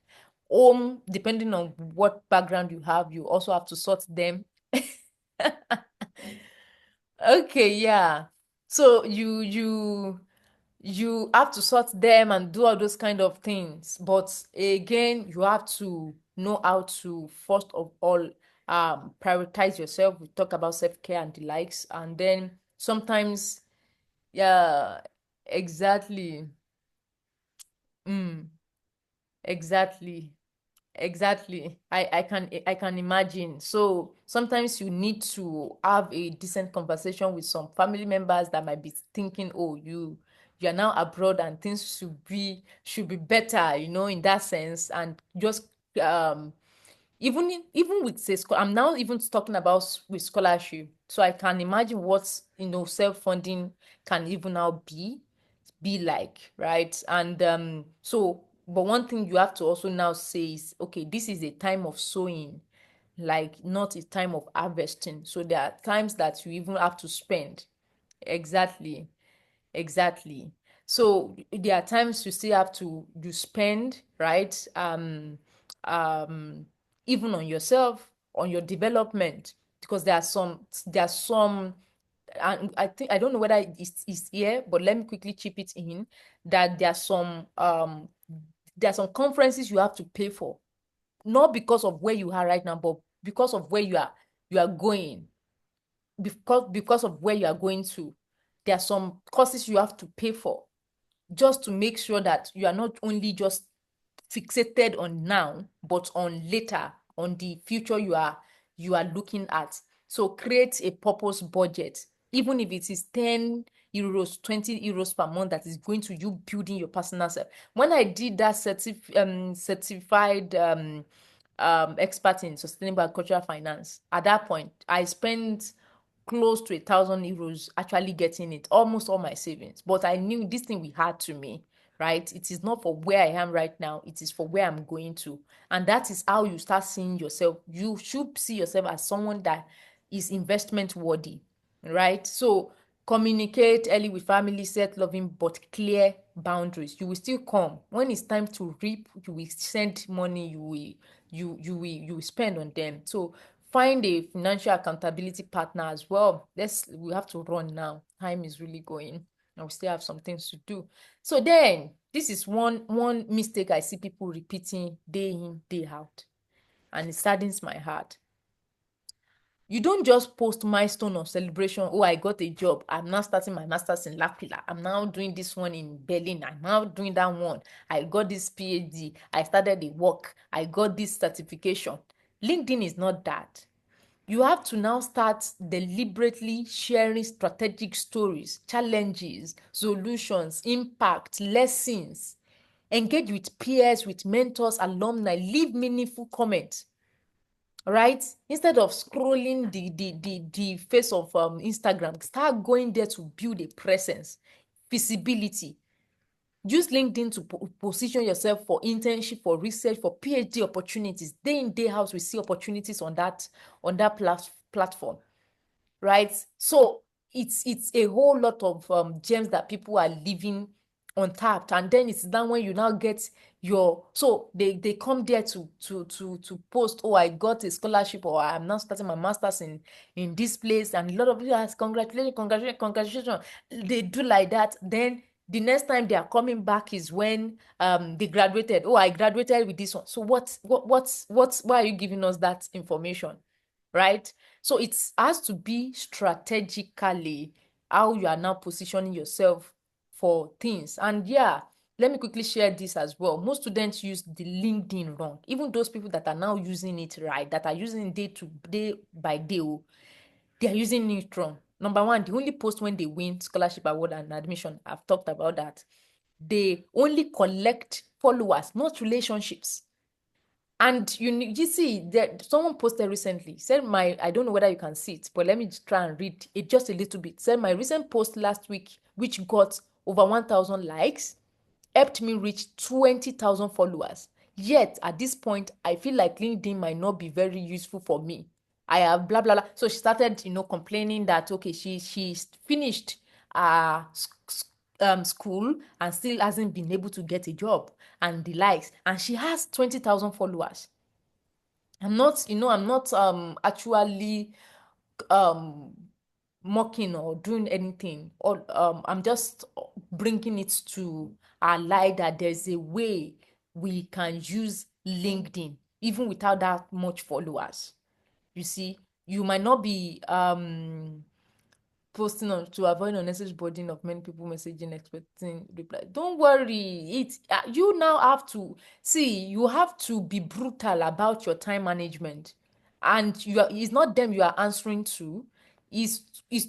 depending on what background you have, you also have to sort them. Okay, yeah. So you have to sort them and do all those kind of things. But again, you have to know how to first of all prioritize yourself. We talk about self-care and the likes, and then sometimes, yeah, exactly. Mm, exactly. Exactly. I can imagine. So sometimes you need to have a decent conversation with some family members that might be thinking, oh, you're now abroad and things should be better, in that sense. And just even with say I'm now even talking about with scholarship. So I can imagine what self-funding can even now be like, right? And so, but one thing you have to also now say is, okay, this is a time of sowing, like not a time of harvesting. So there are times that you even have to spend. Exactly. Exactly. So there are times you still have to you spend, right? Um Even on yourself, on your development, because there are some, and I think I don't know whether it's here, but let me quickly chip it in that there are some conferences you have to pay for, not because of where you are right now, but because of where you are going, because of where you are going to. There are some courses you have to pay for, just to make sure that you are not only just fixated on now, but on later, on the future you are looking at. So create a purpose budget, even if it is 10 euros, 20 euros per month, that is going to you building your personal self. When I did that certified expert in sustainable agricultural finance, at that point I spent close to 1,000 euros actually getting it, almost all my savings. But I knew this thing we had to me, right? It is not for where I am right now, it is for where I'm going to. And that is how you start seeing yourself. You should see yourself as someone that is investment worthy, right? So communicate early with family, set loving but clear boundaries. You will still come when it's time to reap. You will send money, you will spend on them. So find a financial accountability partner as well. We have to run now. Time is really going, and we still have some things to do. So then this is one mistake I see people repeating day in, day out, and it saddens my heart. You don't just post milestone or celebration. Oh, I got a job. I'm now starting my master's in Lapila. I'm now doing this one in Berlin. I'm now doing that one. I got this PhD. I started the work. I got this certification. LinkedIn is not that. You have to now start deliberately sharing strategic stories, challenges, solutions, impact, lessons. Engage with peers, with mentors, alumni. Leave meaningful comments. right? Instead of scrolling the face of Instagram, start going there to build a presence, visibility. Use LinkedIn to position yourself for internship, for research, for PhD opportunities. Day in, day out, we see opportunities on that platform, right? So it's a whole lot of gems that people are leaving untapped, and then it's then when you now get your, so they come there to post, oh, I got a scholarship, or I'm now starting my master's in this place, and a lot of people ask, congratulations. They do like that. Then the next time they are coming back is when they graduated. Oh, I graduated with this one. So why are you giving us that information, right? So it has to be strategically how you are now positioning yourself for things. And yeah, let me quickly share this as well. Most students use the LinkedIn wrong. Even those people that are now using it right, that are using it day to day by day, they are using it wrong. Number one, they only post when they win scholarship award and admission. I've talked about that. They only collect followers, not relationships. And you see that someone posted recently, said I don't know whether you can see it, but let me try and read it just a little bit. Said my recent post last week, which got over 1,000 likes, helped me reach 20,000 followers. Yet at this point, I feel like LinkedIn might not be very useful for me. I have blah blah blah. So she started, complaining that okay, she's finished school and still hasn't been able to get a job and the likes, and she has 20,000 followers. I'm not actually um mocking or doing anything, or I'm just bringing it to our light that there's a way we can use LinkedIn even without that much followers. You see, you might not be posting on to avoid unnecessary burden of many people messaging expecting reply. Don't worry, you now have to see, you have to be brutal about your time management, and it's not them you are answering to, is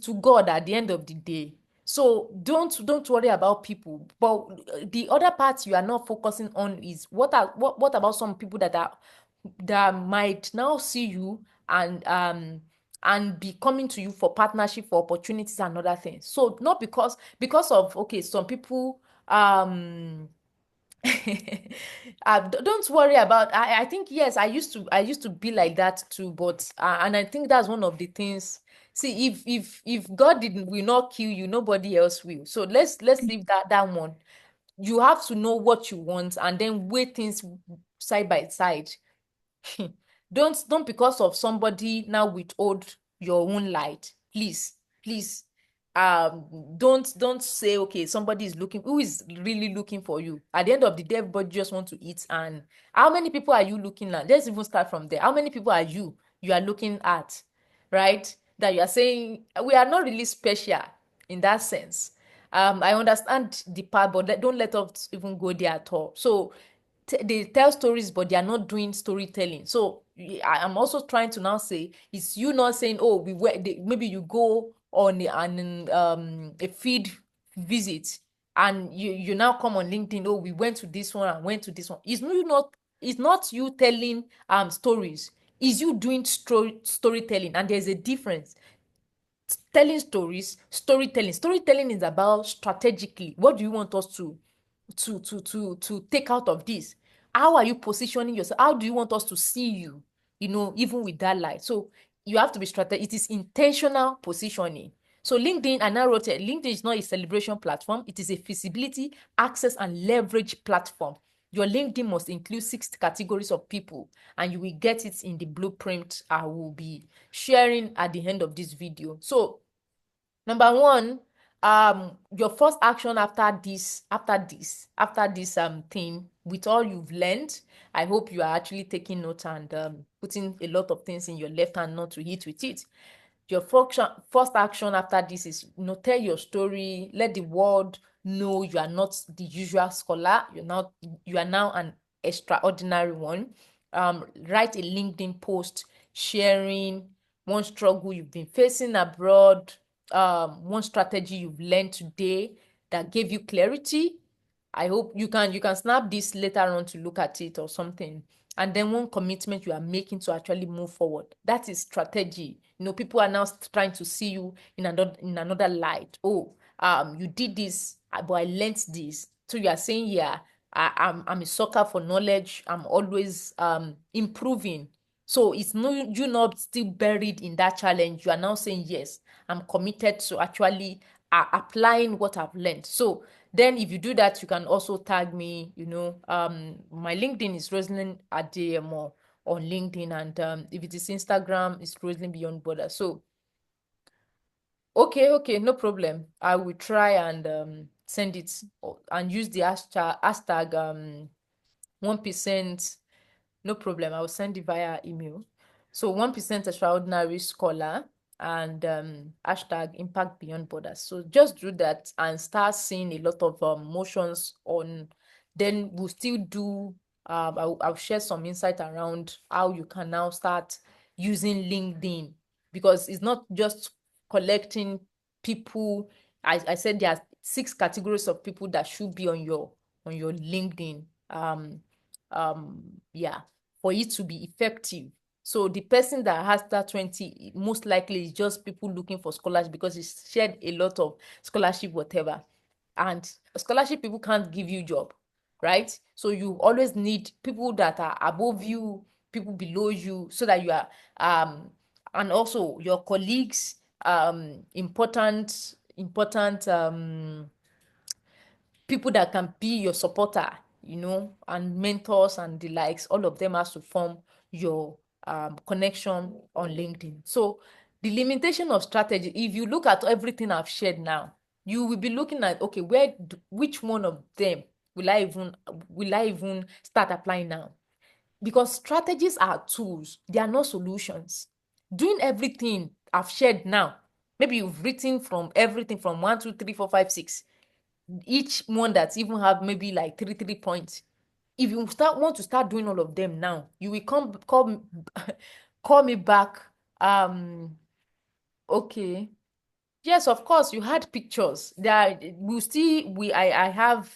to God at the end of the day. So don't worry about people. But the other part you are not focusing on is what about some people that might now see you and be coming to you for partnership, for opportunities and other things. So not because of, okay, some people don't worry about, I think, yes, I used to be like that too, but and I think that's one of the things. See, if God didn't will not kill you, nobody else will. So let's leave that one. You have to know what you want and then weigh things side by side. Don't because of somebody now withhold your own light. Please, um don't say, okay, somebody is looking, who is really looking for you. At the end of the day, everybody just want to eat. And how many people are you looking at? Let's even start from there. How many people are you are looking at, right? That you are saying we are not really special in that sense. I understand the part, but don't let us even go there at all. So they tell stories, but they are not doing storytelling. So I'm also trying to now say, it's you not saying, oh, maybe you go on a feed visit, and you now come on LinkedIn, oh, we went to this one and went to this one. It's not you telling stories. It's you doing storytelling, and there's a difference. Telling stories, storytelling is about strategically, what do you want us to take out of this? How are you positioning yourself? How do you want us to see you, even with that light? So you have to be strategic. It is intentional positioning. So LinkedIn, and I wrote it, LinkedIn is not a celebration platform. It is a visibility, access, and leverage platform. Your LinkedIn must include 6 categories of people, and you will get it in the blueprint I will be sharing at the end of this video. So number one, your first action after this thing, with all you've learned, I hope you are actually taking note and putting a lot of things in your left hand not to hit with it. Your first action after this is, tell your story. Let the world know you are not the usual scholar. You are now an extraordinary one. Write a LinkedIn post sharing one struggle you've been facing abroad, one strategy you've learned today that gave you clarity. I hope you can snap this later on to look at it or something. and then one commitment you are making to actually move forward. That is strategy. People are now trying to see you in another light. Oh, you did this, but I learned this. So you are saying, yeah, I'm a sucker for knowledge. I'm always improving. So it's no, you're not still buried in that challenge. You are now saying, yes, I'm committed to actually applying what I've learned. So then if you do that, you can also tag me. My LinkedIn is Roseline Adeyemo on LinkedIn, and if it is Instagram, it's Roseline Beyond Borders. So okay, no problem. I will try and send it and use the hashtag 1%. No problem. I will send it via email. So 1% extraordinary scholar and hashtag impact beyond borders. So just do that and start seeing a lot of motions on. Then we'll still do. I'll share some insight around how you can now start using LinkedIn, because it's not just collecting people. I said there are 6 categories of people that should be on your LinkedIn. Yeah, for it to be effective. So the person that has that 20 most likely is just people looking for scholarship, because it's shared a lot of scholarship whatever, and scholarship people can't give you job, right? So you always need people that are above you, people below you, so that you are and also your colleagues, important people that can be your supporter, and mentors and the likes. All of them has to form your connection on LinkedIn. So the limitation of strategy, if you look at everything I've shared now, you will be looking at, okay, which one of them will I even start applying now? Because strategies are tools, they are not solutions. Doing everything I've shared now, maybe you've written from everything from 1, 2, 3, 4, 5, 6, each one that even have maybe like three points. If you want to start doing all of them now, you will call me back. Okay. Yes, of course, you had pictures. I have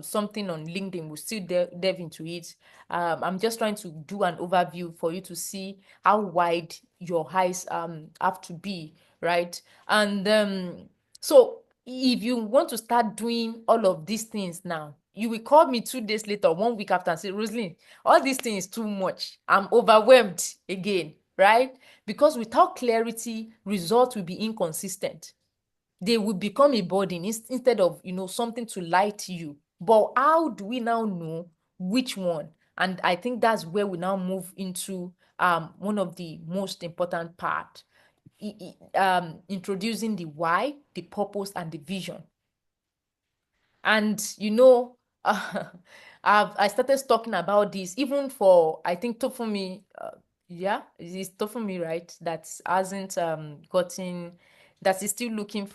something on LinkedIn. We'll still delve into it. I'm just trying to do an overview for you to see how wide your eyes have to be, right? And so if you want to start doing all of these things now, you will call me 2 days later, 1 week after, and say, Roseline, all these things too much. I'm overwhelmed again, right? Because without clarity, results will be inconsistent. They will become a burden instead of, something to light you. But how do we now know which one? And I think that's where we now move into one of the most important part, introducing the why, the purpose, and the vision. And I started talking about this even for, I think, Tofumi. Yeah, it's Tofumi, right? That hasn't gotten, that is still looking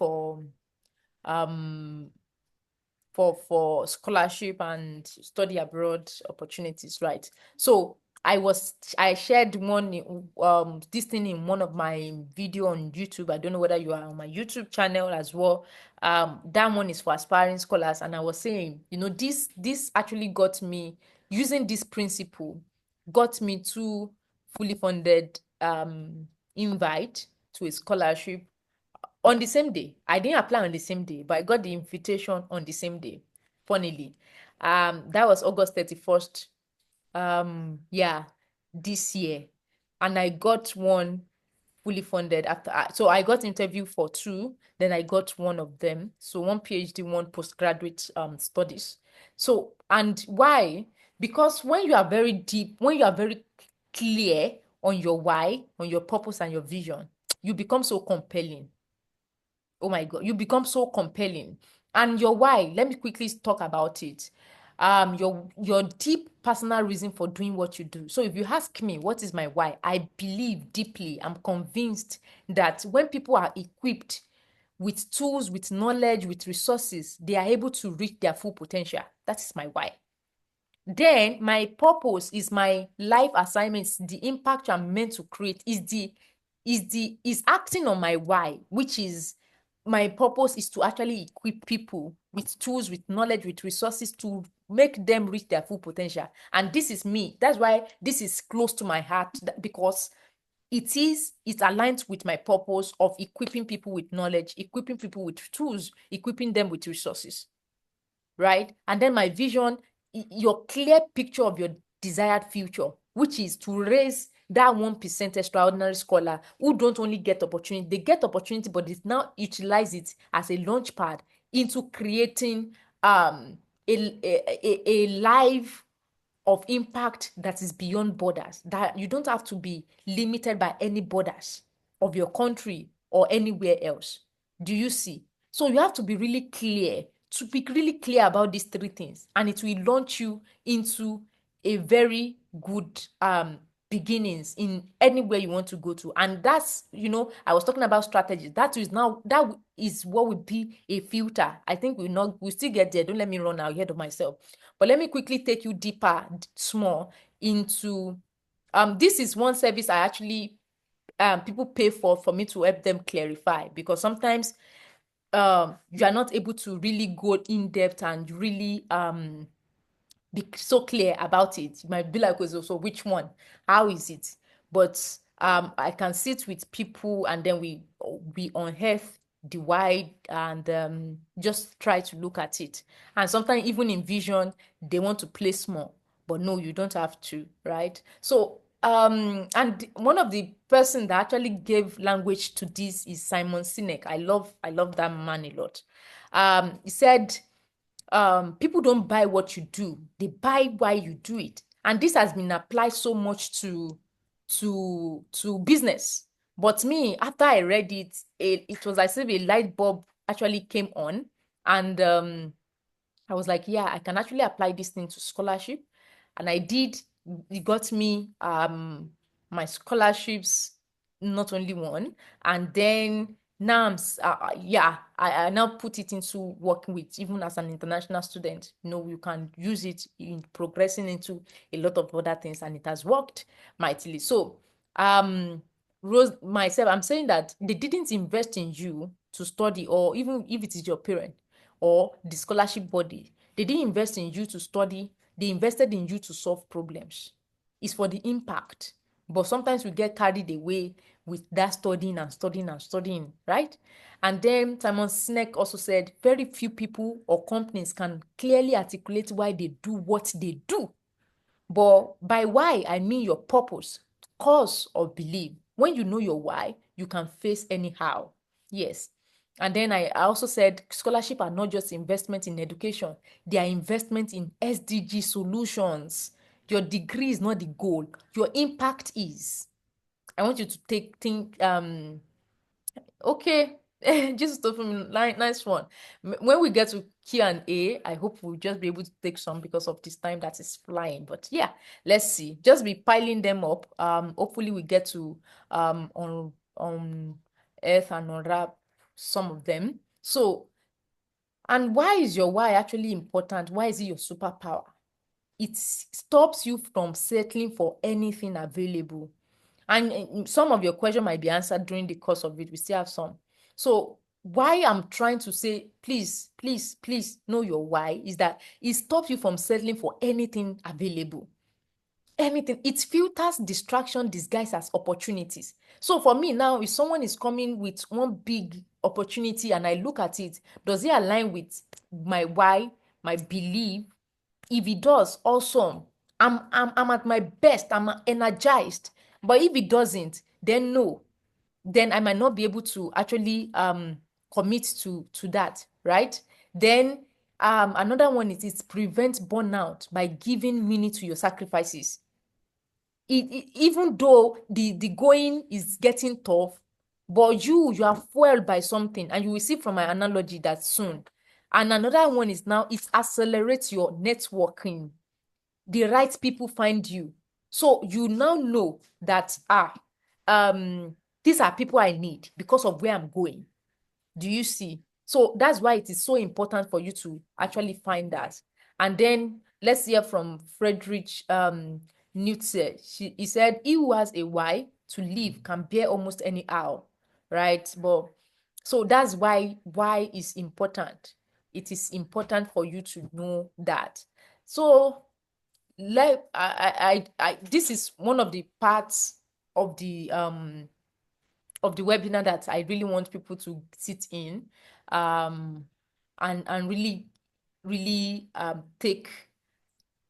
um for scholarship and study abroad opportunities, right? So I shared this thing in one of my video on YouTube. I don't know whether you are on my YouTube channel as well. That one is for aspiring scholars, and I was saying, this actually got me, using this principle, got me to fully funded invite to a scholarship on the same day. I didn't apply on the same day, but I got the invitation on the same day. Funnily, that was August 31st. Yeah, this year, and I got one fully funded after. So I got interview for 2, then I got one of them. So one PhD, one postgraduate studies. So, and why? Because when you are very deep, when you are very clear on your why, on your purpose and your vision, you become so compelling. Oh my God, you become so compelling. And your why, let me quickly talk about it. Your deep personal reason for doing what you do. So if you ask me what is my why, I believe deeply, I'm convinced that when people are equipped with tools, with knowledge, with resources, they are able to reach their full potential. That is my why. Then my purpose is my life assignments, the impact I'm meant to create is acting on my why, which is, my purpose is to actually equip people with tools, with knowledge, with resources to make them reach their full potential. And this is me. That's why this is close to my heart, because it aligns with my purpose of equipping people with knowledge, equipping people with tools, equipping them with resources, right? And then my vision, your clear picture of your desired future, which is to raise that 1% extraordinary scholar who don't only get opportunity, they get opportunity, but it's now utilize it as a launch pad into creating a life of impact that is beyond borders, that you don't have to be limited by any borders of your country or anywhere else. Do you see? So you have to be really clear, about these three things, and it will launch you into a very good beginnings in anywhere you want to go to. And that's, I was talking about strategies. That is what would be a filter. I think we still get there. Don't let me run ahead of myself. But let me quickly take you deeper, small, into this is one service I actually people pay for me to help them clarify, because sometimes you are not able to really go in depth and really be so clear about it. You might be like, so which one? How is it? But I can sit with people and then we unearth the why, and just try to look at it. And sometimes even in vision, they want to play small, but no, you don't have to, right? So and one of the person that actually gave language to this is Simon Sinek. I love that man a lot. He said, people don't buy what you do, they buy why you do it. And this has been applied so much to business. But me, after I read it, it was as if a light bulb actually came on. And I was like, yeah, I can actually apply this thing to scholarship. And I did. It got me my scholarships, not only one. And then now I now put it into working with, even as an international student. You can use it in progressing into a lot of other things, and it has worked mightily. So Rose, myself, I'm saying that they didn't invest in you to study, or even if it is your parent or the scholarship body, they didn't invest in you to study, they invested in you to solve problems. It's for the impact. But sometimes we get carried away with that studying and studying and studying, right? And then Simon Sinek also said, very few people or companies can clearly articulate why they do what they do. But by why, I mean your purpose, cause, or belief. When you know your why, you can face anyhow. Yes. And then I also said scholarship are not just investment in education, they are investment in SDG solutions. Your degree is not the goal, your impact is. I want you to think okay. Just stuff from nice one. When we get to Q&A, I hope we'll just be able to take some because of this time that is flying. But yeah, let's see. Just be piling them up. Hopefully we get to on earth and unwrap some of them. So, and why is your why actually important? Why is it your superpower? It stops you from settling for anything available. And some of your question might be answered during the course of it. We still have some. So why I'm trying to say, please, please, please know your why, is that it stops you from settling for anything available. Anything. It filters distraction disguised as opportunities. So for me now, if someone is coming with one big opportunity and I look at it, does it align with my why, my belief? If it does, awesome. I'm at my best. I'm energized. But if it doesn't, then no. Then I might not be able to actually commit to that, right? Then another one is it prevents burnout by giving meaning to your sacrifices. Even though the going is getting tough, but you are fueled by something, and you will see from my analogy that soon. And another one is now it accelerates your networking. The right people find you, so you now know that these are people I need because of where I'm going. Do you see? So that's why it is so important for you to actually find that. And then let's hear from Friedrich Nietzsche. He said, he who has a why to live can bear almost any hour, right? But so that's why is important. It is important for you to know that. So like this is one of the parts of the webinar that I really want people to sit in, and really take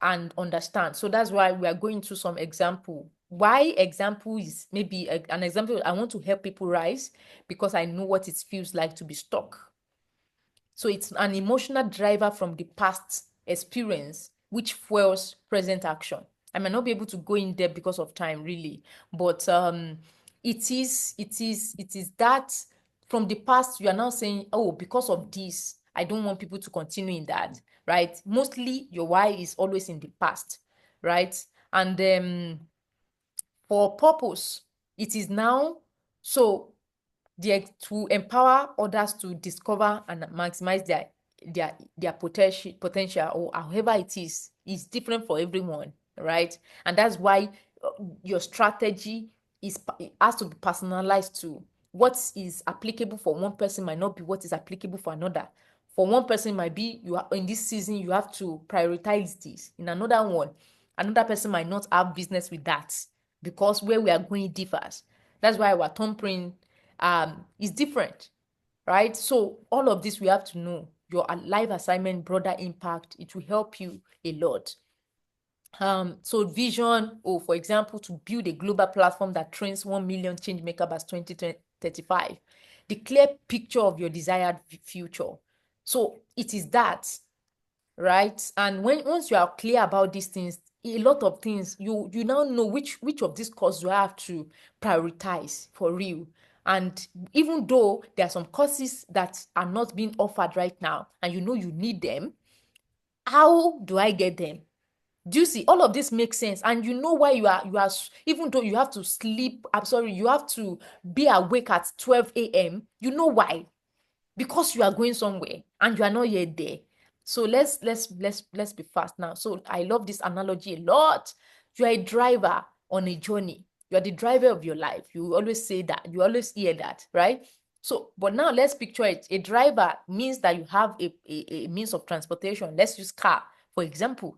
and understand. So that's why we are going to some example. Why example is maybe an example. I want to help people rise because I know what it feels like to be stuck. So it's an emotional driver from the past experience which fuels present action. I might not be able to go in depth because of time, really, but it is that from the past you are now saying, oh, because of this, I don't want people to continue in that, right? Mostly your why is always in the past, right? And for purpose, it is now so to empower others to discover and maximize their potential, or however it is different for everyone, right? And that's why your strategy it has to be personalized to what is applicable for one person might not be what is applicable for another. For one person might be you are in this season you have to prioritize this. In another person might not have business with that because where we are going differs. That's why our thumbprint is different, right? So all of this we have to know. Your life assignment, broader impact, it will help you a lot. So vision, for example, to build a global platform that trains 1 million change makers by 2035. The clear picture of your desired future. So it is that, right? And once you are clear about these things, a lot of things you now know which of these courses you have to prioritize for real. And even though there are some courses that are not being offered right now and you know you need them, how do I get them? Do you see? All of this makes sense. And you know why you are even though you have to sleep, I'm sorry, you have to be awake at 12 a.m. You know why? Because you are going somewhere and you are not yet there. So let's be fast now. So I love this analogy a lot. You are a driver on a journey. You are the driver of your life. You always say that. You always hear that, right? So, but now let's picture it. A driver means that you have a means of transportation. Let's use car, for example.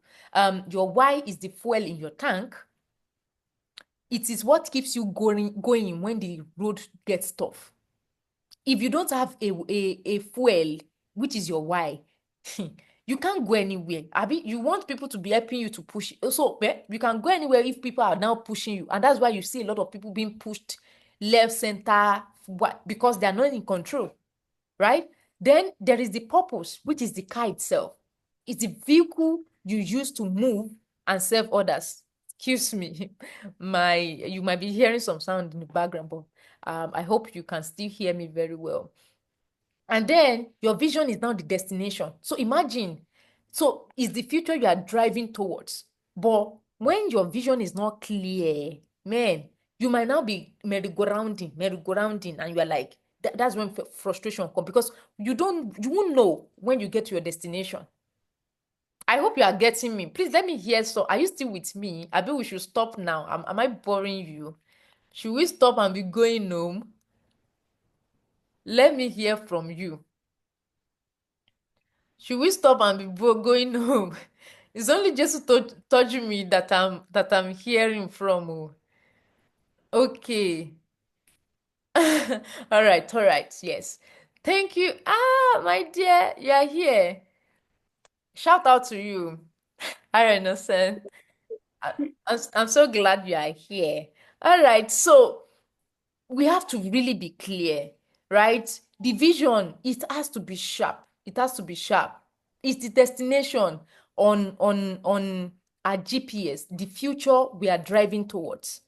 Your why is the fuel in your tank. It is what keeps you going when the road gets tough. If you don't have a fuel, which is your why, you can't go anywhere. Abi, you want people to be helping you to push. So you can go anywhere if people are now pushing you. And that's why you see a lot of people being pushed left, center, because they are not in control, right? Then there is the purpose, which is the car itself. It's the vehicle you use to move and serve others. Excuse me, you might be hearing some sound in the background, but I hope you can still hear me very well. And then your vision is now the destination. So imagine, so it's the future you are driving towards. But when your vision is not clear, man, you might now be merry-go-rounding, and you are like, that's when frustration comes because you won't know when you get to your destination. I hope you are getting me. Please let me hear. So, are you still with me? I bet we should stop now. Am I boring you? Should we stop and be going home? Let me hear from you. Should we stop and be going home? It's only just to touch me that I'm hearing from. Oh. Okay. All right. Yes. Thank you. My dear, you are here. Shout out to you. Hi, Innocent. I'm so glad you are here. All right. So we have to really be clear, right? The vision, it has to be sharp. It has to be sharp. It's the destination on our GPS, the future we are driving towards.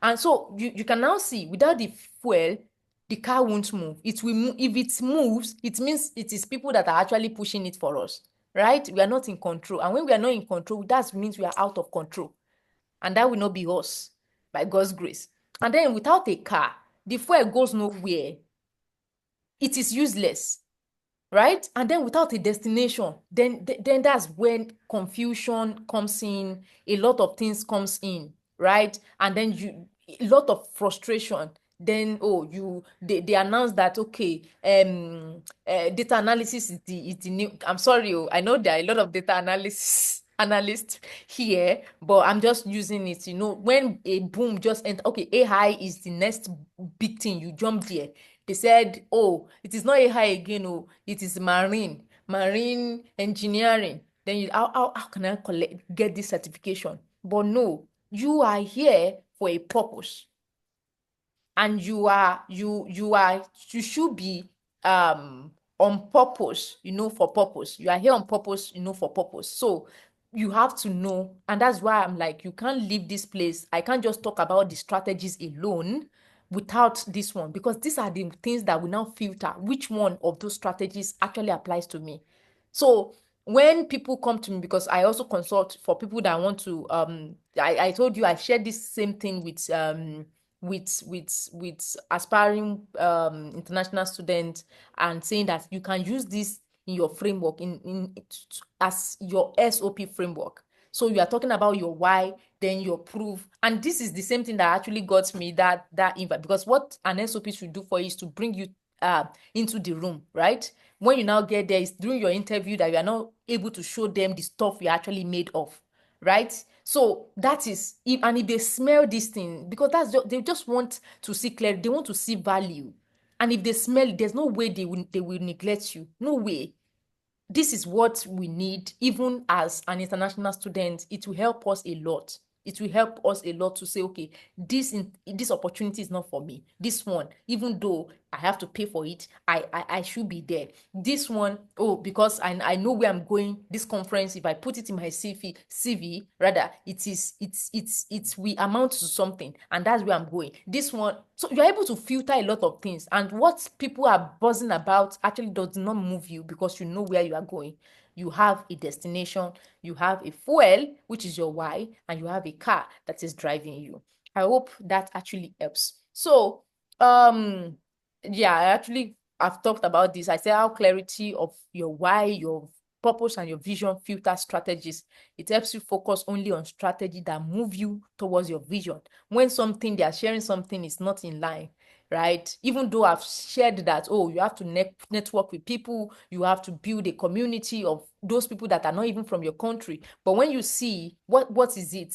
And so you can now see without the fuel, the car won't move. It will move. If it moves, it means it is people that are actually pushing it for us, right? We are not in control. And when we are not in control, that means we are out of control. And that will not be us by God's grace. And then without a car, the fuel goes nowhere. It is useless, right? And then without a destination, then that's when confusion comes in, a lot of things comes in, right? And then a lot of frustration. Then they announce that okay, data analysis is the new. I'm sorry, I know there are a lot of data analysis analyst here, but I'm just using it. When a boom just enter, okay, AI is the next big thing. You jump there. They said, oh, it is not AI again. Oh, it is marine engineering. Then how can I get this certification? But no, you are here for a purpose, and you should be on purpose, for purpose. You are here on purpose, for purpose. So you have to know, and that's why I'm like, you can't leave this place. I can't just talk about the strategies alone without this one, because these are the things that will now filter which one of those strategies actually applies to me. So when people come to me, because I also consult for people that want to I told you I shared this same thing with aspiring international students, and saying that you can use this in your framework, in as your SOP framework. So you are talking about your why, then your proof, and this is the same thing that actually got me that invite, because what an SOP should do for you is to bring you into the room, right? When you now get there, it's during your interview that you are not able to show them the stuff you're actually made of, right? So that is, if they smell this thing, because they just want to see clear, they want to see value. And if they smell it, there's no way they will neglect you. No way. This is what we need. Even as an international student, it will help us a lot. It will help us a lot to say, okay, this opportunity is not for me. This one, even though I have to pay for it, I should be there. This one, oh, because I know where I'm going. This conference, if I put it in my CV, rather, it's we amount to something, and that's where I'm going. This one, so you're able to filter a lot of things, and what people are buzzing about actually does not move you, because you know where you are going. You have a destination, you have a fuel, which is your why, and you have a car that is driving you. I hope that actually helps. So, yeah, I've talked about this. I say how clarity of your why, your purpose, and your vision filter strategies. It helps you focus only on strategy that move you towards your vision. When something they are sharing something is not in line, right? Even though I've shared that, oh, you have to network with people, you have to build a community of those people that are not even from your country. But when you see what is it,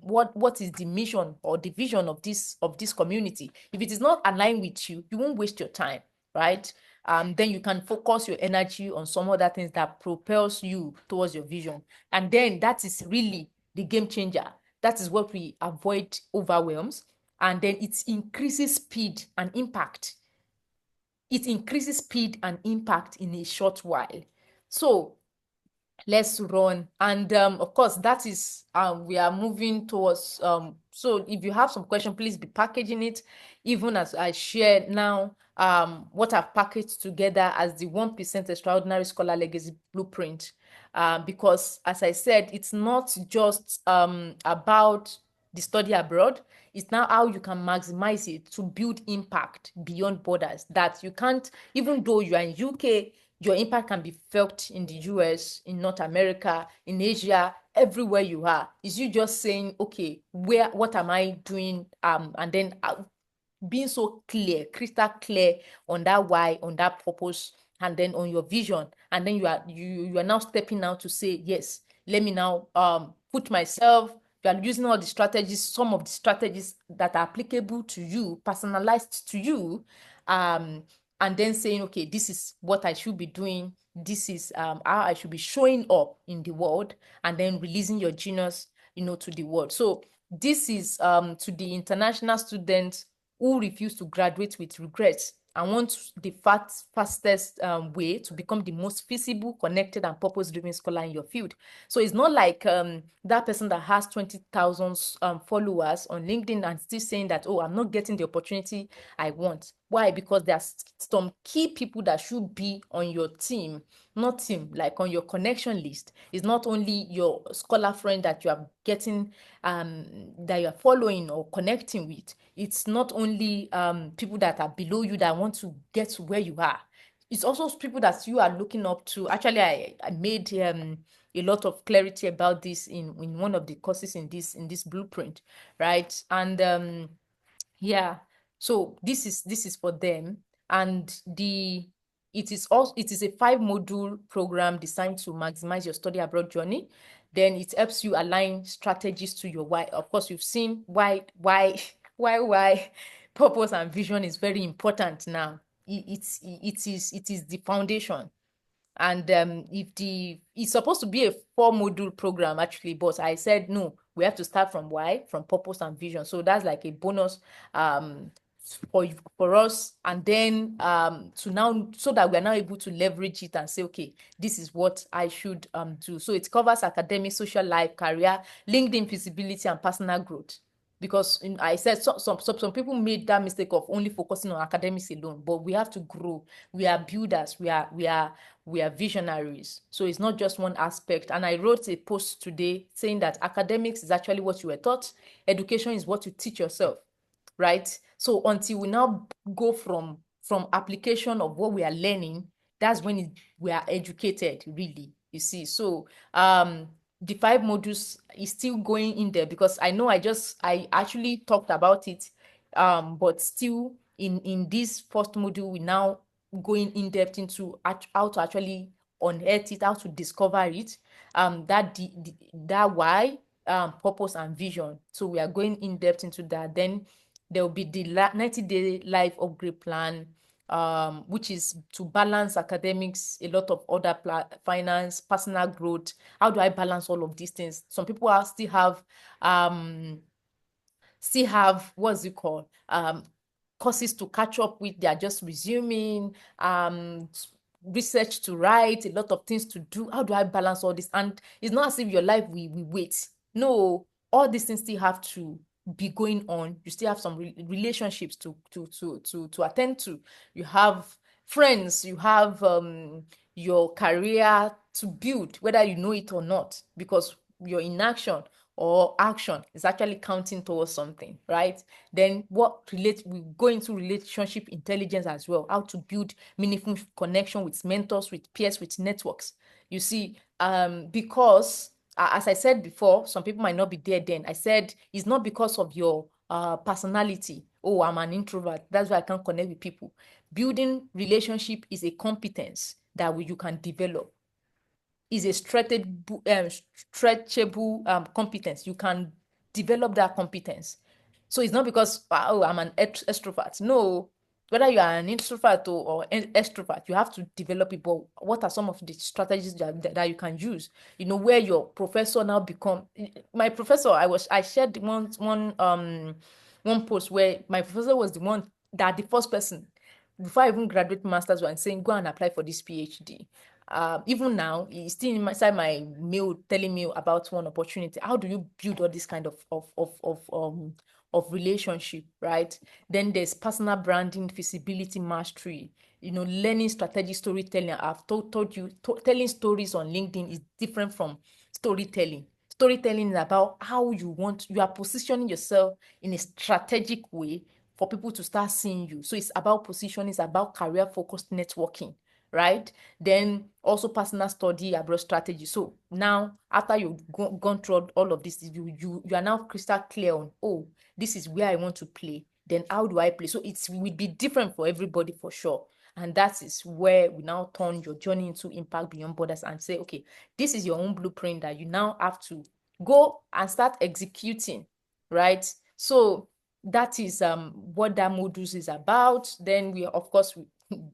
what is the mission or the vision of this community, if it is not aligned with you, you won't waste your time, right? Then you can focus your energy on some other things that propels you towards your vision. And then that is really the game changer. That is what we avoid overwhelms. And then it increases speed and impact. It increases speed and impact in a short while. So let's run. And of course, that is we are moving towards so if you have some question, please be packaging it, even as I share now what I've packaged together as the 1% extraordinary scholar legacy blueprint. Because as I said, it's not just about the study abroad. It's now how you can maximize it to build impact beyond borders, that you can't, even though you are in UK, your impact can be felt in the US, in North America, in Asia, everywhere you are. Is you just saying, okay, what am I doing? And then being so clear, crystal clear on that why, on that purpose, and then on your vision. And then you are now stepping out to say, yes, let me now put myself. You are using all the strategies, some of the strategies that are applicable to you, personalized to you, and then saying, okay, this is what I should be doing. This is how I should be showing up in the world, and then releasing your genius, to the world. So this is to the international students who refuse to graduate with regrets and want the fastest way to become the most feasible, connected, and purpose-driven scholar in your field. So it's not like that person that has 20,000 followers on LinkedIn and still saying that, oh, I'm not getting the opportunity I want. Why? Because there's some key people that should be on your team, not team, like on your connection list. It's not only your scholar friend that you are getting, that you're following or connecting with. It's not only people that are below you that want to get to where you are. It's also people that you are looking up to. Actually, I made a lot of clarity about this in one of the courses in this blueprint, right? And yeah, so this is for them. And it is a 5-module program designed to maximize your study abroad journey. Then it helps you align strategies to your why. Of course, you've seen why, why purpose and vision is very important now. It is the foundation. And if it's supposed to be a 4-module program actually, but I said no, we have to start from why, from purpose and vision. So that's like a bonus um for us, and then to now, so that we are now able to leverage it and say, okay, this is what I should do. So it covers academic, social life, career, LinkedIn visibility, and personal growth. Because I said some people made that mistake of only focusing on academics alone, but we have to grow. We are builders. We are visionaries. So it's not just one aspect. And I wrote a post today saying that academics is actually what you were taught. Education is what you teach yourself, right? So until we now go from application of what we are learning, that's when we are educated, really, you see. So the 5 modules is still going in there, because I know I actually talked about it, but still in this first module, we now going in depth into how to actually unearth it, how to discover it, that why, purpose and vision. So we are going in depth into that. Then there will be the 90-day life upgrade plan, which is to balance academics, a lot of other finance, personal growth. How do I balance all of these things? Some people still have what's it called, courses to catch up with. They are just resuming, research to write, a lot of things to do. How do I balance all this? And it's not as if your life we wait. No, all these things still have to be going on. You still have some relationships to attend to. You have friends, you have your career to build, whether you know it or not, because your inaction or action is actually counting towards something, right? Then we go into relationship intelligence as well, how to build meaningful connection with mentors, with peers, with networks. You see, because as I said before, some people might not be there then. I said it's not because of your personality. Oh, I'm an introvert, that's why I can't connect with people. Building relationship is a competence that you can develop. Is a stretchable competence. You can develop that competence. So it's not because, oh, I'm an extrovert. No, whether you are an introvert or an extrovert, you have to develop it. But what are some of the strategies that you can use? Where your professor now become my professor. I shared one post where my professor was the one that the first person before I even graduate master's one saying, go and apply for this PhD. Even now, he's still inside my mail telling me about one opportunity. How do you build all this kind of relationship, right? Then there's personal branding, visibility, mastery. Learning strategy, storytelling. I've told you, telling stories on LinkedIn is different from storytelling. Storytelling is about how you are positioning yourself in a strategic way for people to start seeing you. So it's about positioning, it's about career focused networking, right? Then also personal study, abroad strategy. So now after you've gone through all of this, you are now crystal clear on, oh, this is where I want to play. Then how do I play? So it will be different for everybody for sure. And that is where we now turn your journey into impact beyond borders and say, okay, this is your own blueprint that you now have to go and start executing, right? So that is what that modules is about. Then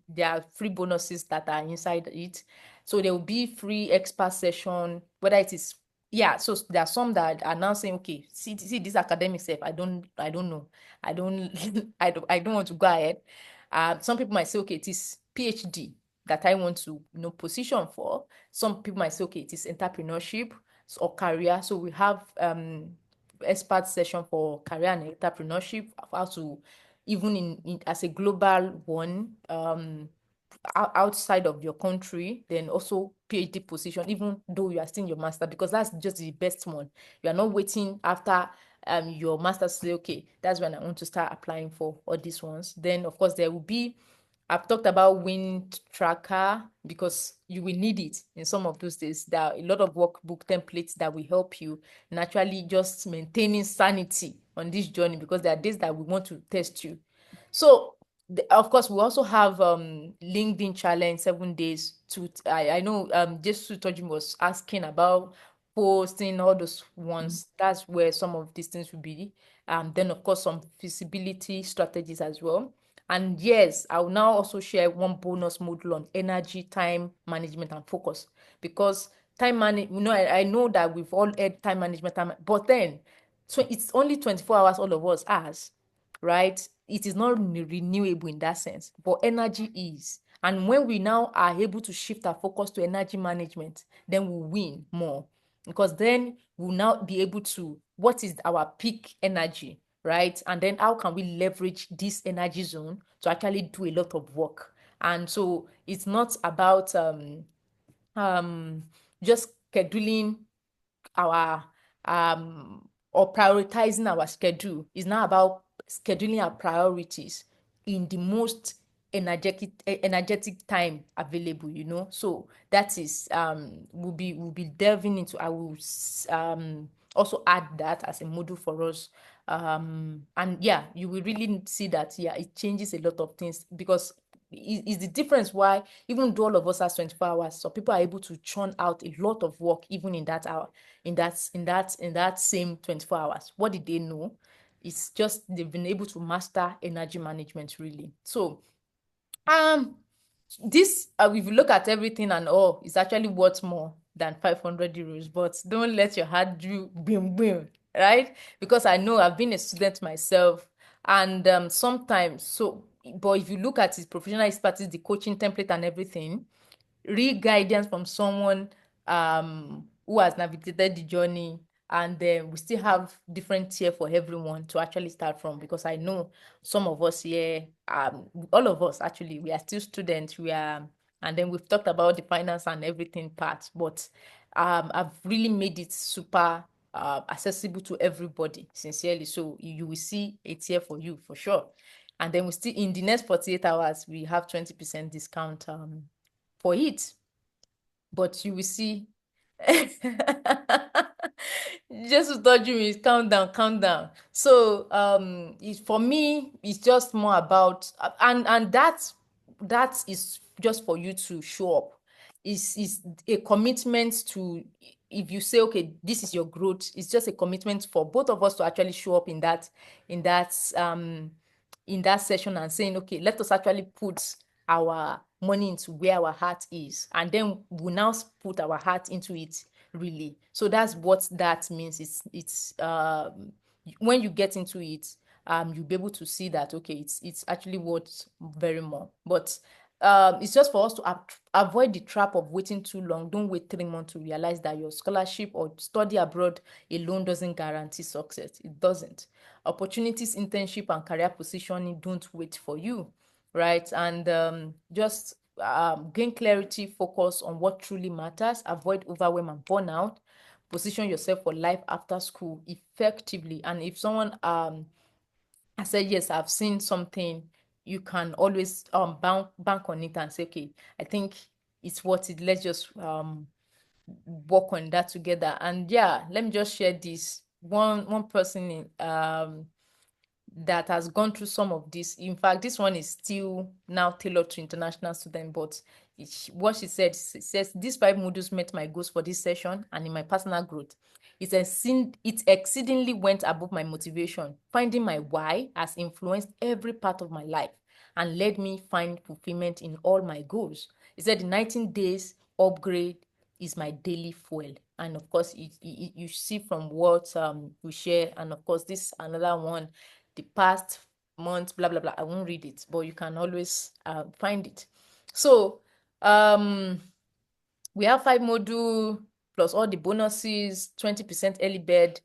there are free bonuses that are inside it. So there will be free expert session, whether it is, yeah. So there are some that are now saying, okay, see this academic stuff, I don't know, I don't I don't want to go ahead. Some people might say, okay, it is PhD that I want to position for. Some people might say, okay, it is entrepreneurship or career. So we have expert session for career and entrepreneurship, how to even in as a global one, outside of your country. Then also PhD position, even though you are still in your master, because that's just the best one. You are not waiting after your master say, okay, that's when I want to start applying for all these ones. Then of course there will be, I've talked about wind tracker because you will need it in some of those days. There are a lot of workbook templates that will help you naturally just maintaining sanity on this journey, because there are days that we want to test you. So of course we also have LinkedIn challenge 7 days to I know Jesus Tojim was asking about posting, all those ones. That's where some of these things will be. Then of course some feasibility strategies as well. And yes, I will now also share one bonus module on energy, time management, and focus. Because time management, I know that we've all had time management, but then so it's only 24 hours all of us has, right? It is not renewable in that sense, but energy is. And when we now are able to shift our focus to energy management, then we'll win more. Because then we'll now be able to, what is our peak energy, right? And then how can we leverage this energy zone to actually do a lot of work? And so it's not about just scheduling our or prioritizing our schedule. Is now about scheduling our priorities in the most energetic time available, so that is we'll be delving into. I will also add that as a module for us. And yeah, you will really see that, yeah, it changes a lot of things, because is the difference why, even though all of us has 24 hours, so people are able to churn out a lot of work even in that hour, in that same 24 hours. What did they know? It's just they've been able to master energy management, really. So this, if you look at everything and all, it's actually worth more than 500 euros. But don't let your heart do boom boom, right? Because I know I've been a student myself, and sometimes, so, but if you look at his professional expertise, the coaching template and everything, real guidance from someone who has navigated the journey, and then we still have different tier for everyone to actually start from, because I know some of us here, all of us actually, we are still students. And then we've talked about the finance and everything part, but I've really made it super accessible to everybody, sincerely. So you will see a tier for you for sure. And then we still, in the next 48 hours, we have 20% discount for it. But you will see. Just to touch you is count down, count down. So for me, it's just more about, and that is just for you to show up. Is a commitment to, if you say, okay, this is your growth, it's just a commitment for both of us to actually show up in that um in that session, and saying, okay, let us actually put our money into where our heart is, and then we'll now put our heart into it, really. So that's what that means. It's when you get into it, you'll be able to see that, okay, it's actually worth very more. But it's just for us to avoid the trap of waiting too long. Don't wait 3 months to realize that your scholarship or study abroad alone doesn't guarantee success. It doesn't. Opportunities, internship, and career positioning don't wait for you, right? And just gain clarity, focus on what truly matters, avoid overwhelm and burnout, position yourself for life after school effectively. And if someone I said, yes, I've seen something, you can always bank on it and say, okay, I think it's worth it. Let's just work on that together. And yeah, let me just share this. One person that has gone through some of this. In fact, this one is still now tailored to international students, but what she said, she says, these 5 modules met my goals for this session and in my personal growth. It exceedingly went above my motivation. Finding my why has influenced every part of my life and led me find fulfillment in all my goals. He said the 19 days upgrade is my daily fuel. And of course, you see from what we share, and of course, this another one, the past month, blah blah blah. I won't read it, but you can always find it. So we have 5 module plus all the bonuses, 20% early bird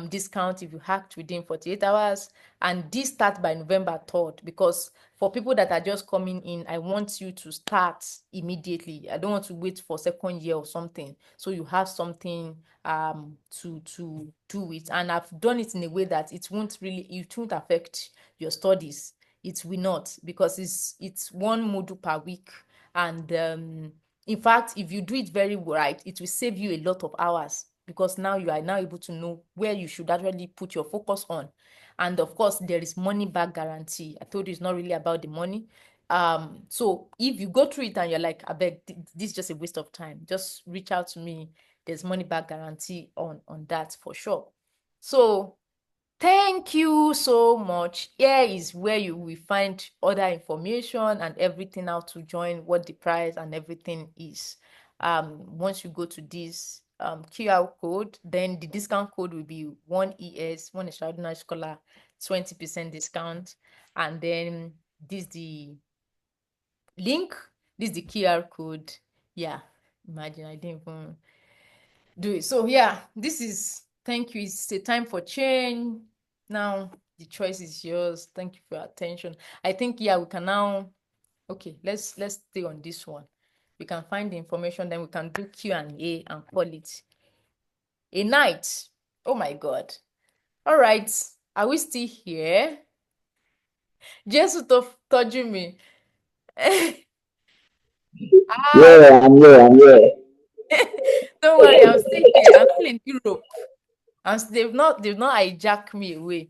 discount if you hacked within 48 hours. And this starts by November 3rd, because for people that are just coming in, I want you to start immediately. I don't want to wait for second year or something. So you have something to do it. And I've done it in a way that it won't affect your studies. It will not, because it's 1 module per week. And in fact, if you do it very right, it will save you a lot of hours, because now you are now able to know where you should actually put your focus on. And of course, there is money back guarantee. I told you it's not really about the money. So if you go through it and you're like, I beg, this is just a waste of time, just reach out to me. there's money back guarantee on that for sure. So thank you so much. Here is where you will find other information and everything, how to join, what the price and everything is. Once you go to this QR code, then the discount code will be 1ES, one extraordinary scholar, 20% discount. And then this the link, this the QR code. Yeah, imagine I didn't even do it. So yeah, this is, thank you. It's a time for change. Now the choice is yours. Thank you for your attention. I think, yeah, we can now, okay, let's stay on this one. We can find the information, then we can do Q&A and call it a night. Oh my God. All right, are we still here? Jesus tọ́jú mi. Yeah, I'm here. I'm here. Don't worry, I'm still here. I'm still in Europe. They've not hijacked me away.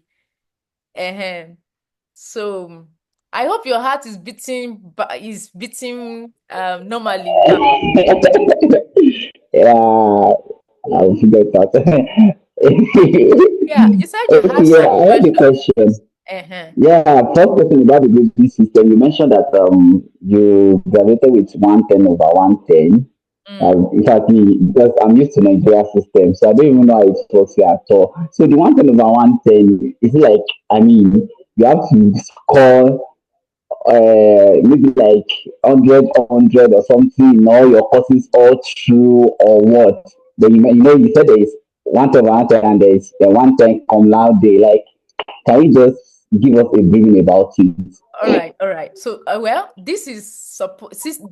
So I hope your heart is beating normally now. Yeah, I'll figure it out. Yeah, you said you Okay, had yeah, some I have a questions. question. Uh-huh. Yeah, first question about the grading system. You mentioned that you graduated with 110 over 110. In fact, because I'm used to Nigeria system, so I don't even know how it works here at all. So the 110 over 110, is it like, I mean, you have to score maybe like 100 or something in all your courses all through or what? Then you said there is 110 over 110 and there is the 110 cum laude day. Like, can you just give us a briefing about it? All right. So, well, this is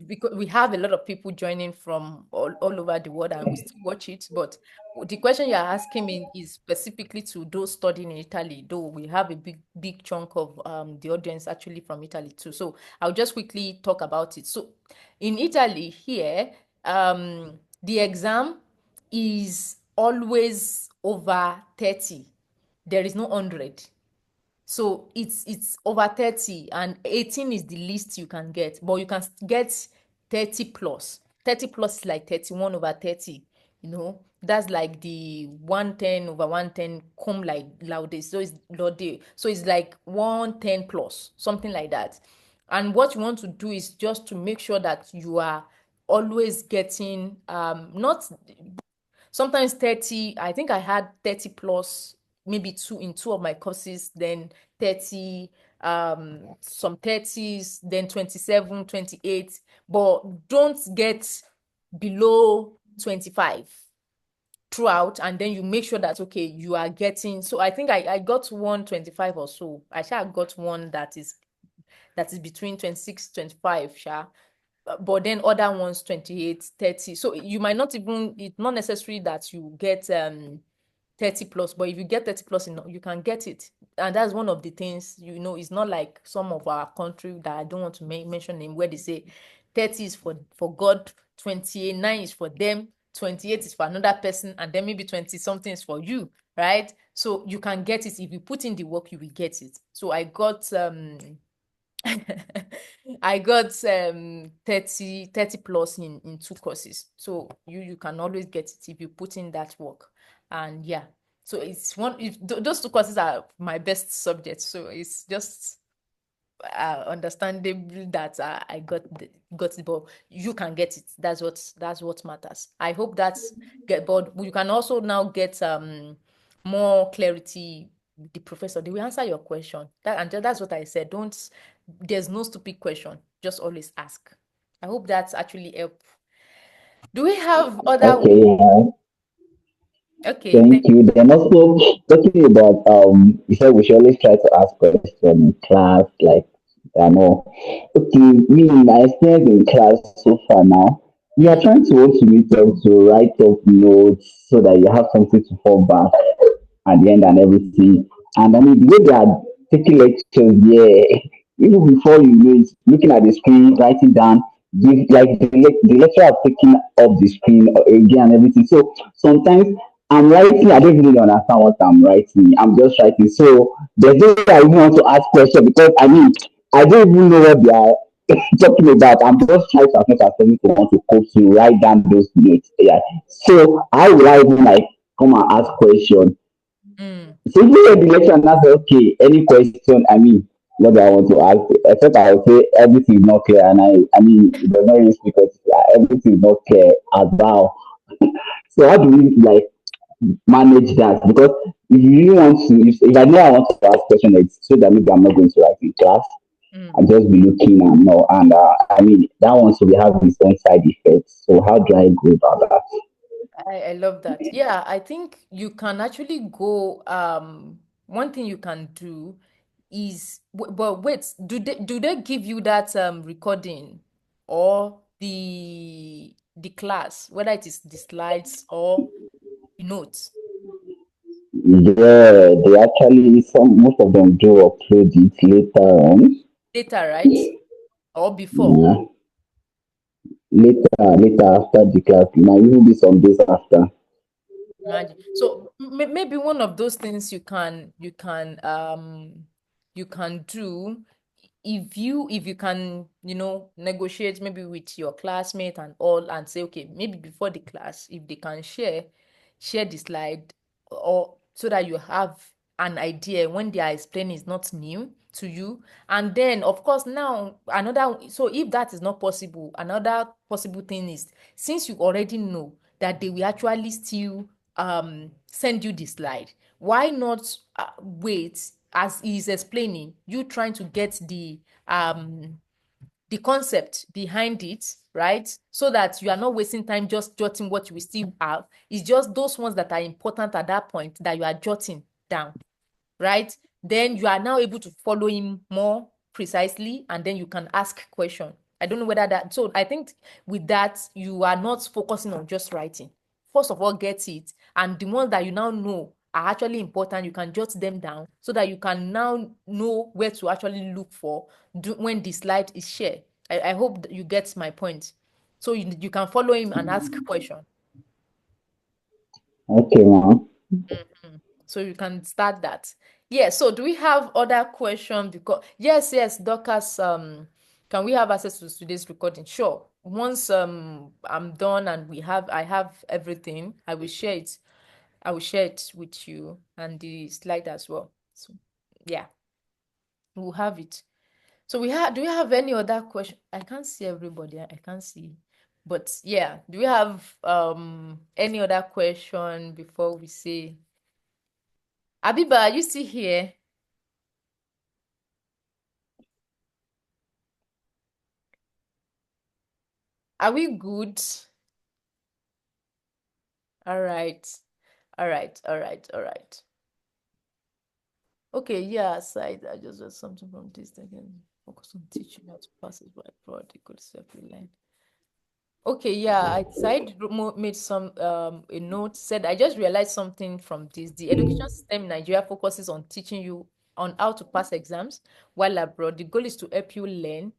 because we have a lot of people joining from all over the world, and we still watch it. But the question you're asking me is specifically to those studying in Italy, though we have a big chunk of the audience actually from Italy too. So I'll just quickly talk about it. So in Italy here, the exam is always over 30. There is no 100. So it's over 30, and 18 is the least you can get, but you can get 30 plus. 30 plus is like 31 over 30, that's like the 110 over 110 come like laude. So it's laude. So it's like 110 plus, something like that. And what you want to do is just to make sure that you are always getting not sometimes 30. I think I had 30 plus, maybe two of my courses, then 30, some 30s, then 27, 28, but don't get below 25 throughout. And then you make sure that, okay, you are getting, so I think I got 125 or so. I got one that is between 26, 25, but then other ones 28, 30. So you might not even, it's not necessary that you get 30 plus, but if you get 30 plus, you can get it. And that's one of the things, it's not like some of our country that I don't want to mention name, where they say 30 is for God, 29 is for them, 28 is for another person, and then maybe 20 something is for you, right? So you can get it. If you put in the work, you will get it. So I got I got 30 plus in two courses. So you can always get it if you put in that work. And yeah, so it's those two courses are my best subjects. So it's just understandable that I got it, but you can get it. That's what matters. I hope that's but you can also now get more clarity. The professor, they will answer your question. That's what I said. There's no stupid question. Just always ask. I hope that's actually help. Do we have other? Okay, yeah. Okay, Thank you. Then also talking about you said we should always try to ask questions in class, like I know. Okay, me in my experience in class so far now, we are trying to also meet up to write up notes so that you have something to fall back at the end and everything. And I mean, the way they are taking lectures, yeah, even before you know it, looking at the screen, writing down, like the lecturer have taken up the screen again and everything. So sometimes I'm writing, I don't really understand what I'm writing. I'm just writing. So there's no way I even want to ask questions because I mean, I don't even know what they are. talking about, I'm just trying to as much as possible to want to coach you, write down those notes. Yeah. So how will I even like come and ask question? Mm. So if you read the lecture and ask, okay, any question, I mean, what do I want to ask? Except I will say everything is not clear, and I mean, it does not really speak because everything is not clear as well. So how do we like manage that? Because if you really want to, if I know I want to ask question, it's so that maybe I'm not going to write in class. Mm. I just be looking and no, and I mean that one so we have its own side effects. So how do I go about that? I love that. Yeah, I think you can actually go. One thing you can do is, but wait, do they give you that recording or the class, whether it is the slides or the notes Yeah, they actually some most of them do upload it later on. later, right? Or before? Yeah, later after the class, now even be some days after. Imagine. So maybe one of those things you can do, if you can, negotiate maybe with your classmate and all, and say, okay, maybe before the class, if they can share the slide, or so that you have an idea when they are explaining is not new to you. And then of course, now another, so if that is not possible, another possible thing is, since you already know that they will actually still send you the slide, why not wait, as he is explaining, you trying to get the concept behind it, right? So that you are not wasting time just jotting what you will still have. It's just those ones that are important at that point that you are jotting down, right? Then you are now able to follow him more precisely, and then you can ask question. I don't know whether that, so I think with that, you are not focusing on just writing. First of all, get it, and the ones that you now know are actually important, you can jot them down so that you can now know where to actually look for when the slide is shared. I hope that you get my point. So you can follow him and ask question. Okay, ma'am. Mhm. So you can start that. Yeah. So do we have other question? Because yes, Dorcas, can we have access to today's recording? Sure. Once I'm done and I have everything, I will share it. I will share it with you and the slide as well. So yeah, we'll have it. So do we have any other question? I can't see everybody. I can't see. But yeah, do we have any other question before we say, Abiba, are you still here? Are we good? All right. All right. All right. All right. Okay, yeah, aside, I just read something from this again. Focus on teaching how to pass it by broad, equal self-reliant. Okay, yeah, I side made some a note, said I just realized something from this. The education system in Nigeria focuses on teaching you on how to pass exams, while abroad the goal is to help you learn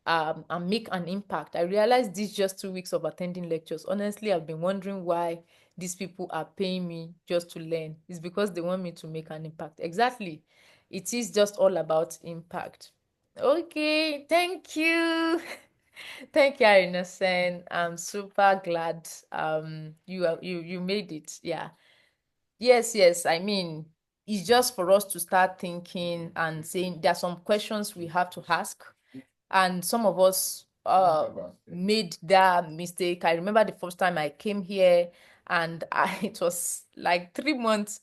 and make an impact. I realized this just 2 weeks of attending lectures. Honestly, I've been wondering why these people are paying me just to learn. It's because they want me to make an impact. Exactly. It is just all about impact. Okay, thank you. Thank you, Innocent. I'm super glad you made it. Yeah. Yes. I mean, it's just for us to start thinking and saying there are some questions we have to ask, and some of us made that mistake. I remember the first time I came here, and it was like 3 months.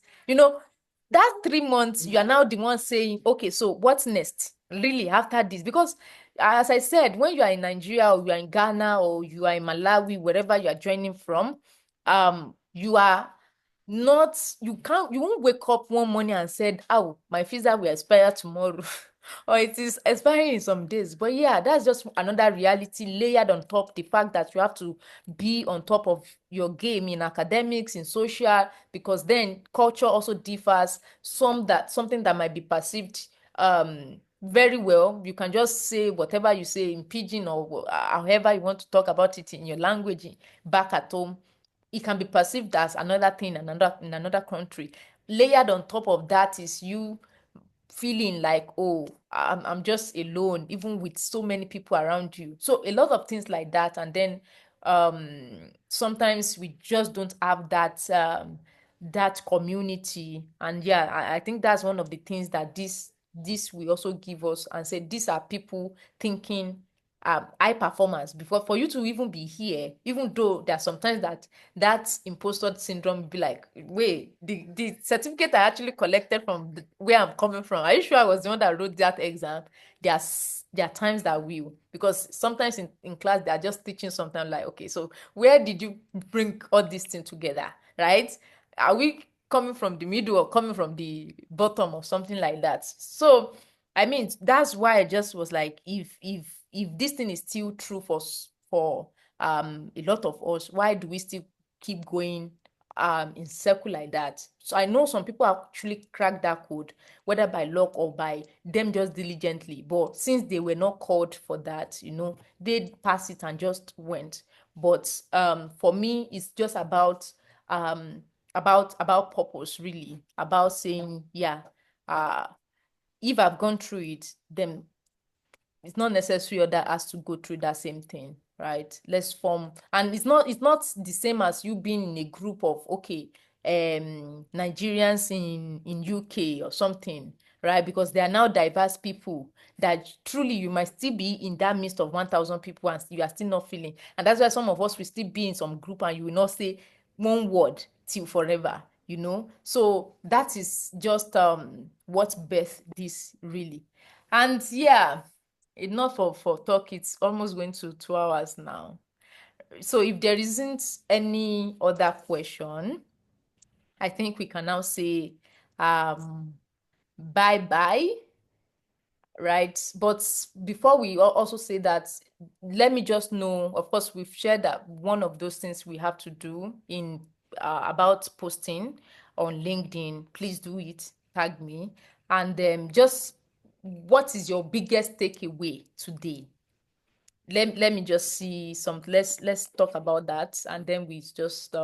That 3 months, you are now the one saying, okay, so what's next? Really, after this? Because as I said, when you are in Nigeria, or you are in Ghana, or you are in Malawi, wherever you are joining from, you are not, you won't wake up one morning and said, oh, my visa will expire tomorrow. Or it is expiring in some days. But yeah, that's just another reality layered on top the fact that you have to be on top of your game in academics, in social, because then culture also differs. Something that might be perceived very well, you can just say whatever you say in pidgin, or however you want to talk about it in your language back at home. It can be perceived as another thing in another country. Layered on top of that is you feeling like, oh, I'm just alone, even with so many people around you. So a lot of things like that. And then sometimes we just don't have that community. And yeah, I think that's one of the things that this will also give us, and say these are people thinking high performance. Before, for you to even be here, even though there are sometimes that imposter syndrome be like, wait, the certificate I actually collected from where I'm coming from, are you sure I was the one that wrote that exam? There are times that will, because sometimes in class they are just teaching something like, okay, so where did you bring all these things together, right? Are we coming from the middle or coming from the bottom or something like that? So I mean, that's why I just was like, if this thing is still true for a lot of us, why do we still keep going in circle like that? So I know some people actually crack that code, whether by luck or by them just diligently, but since they were not called for that, they pass it and just went. But for me, it's just about purpose, really, about saying, yeah, uh if I've gone through it, then it's not necessary other has to go through that same thing, right? Let's form. And it's not the same as you being in a group of, okay, Nigerians in UK or something, right? Because they are now diverse people that truly you might still be in that midst of 1,000 people and you are still not feeling. And that's why some of us will still be in some group and you will not say one word till forever, so that is just what birth this really. And yeah, enough for talk. It's almost going to 2 hours now. So if there isn't any other question, I think we can now say bye bye, right? But before we also say that, let me just know, of course, we've shared that one of those things we have to do in about posting on LinkedIn. Please do it, tag me. And just, what is your biggest takeaway today? Let me just see some. Let's talk about that, and then we just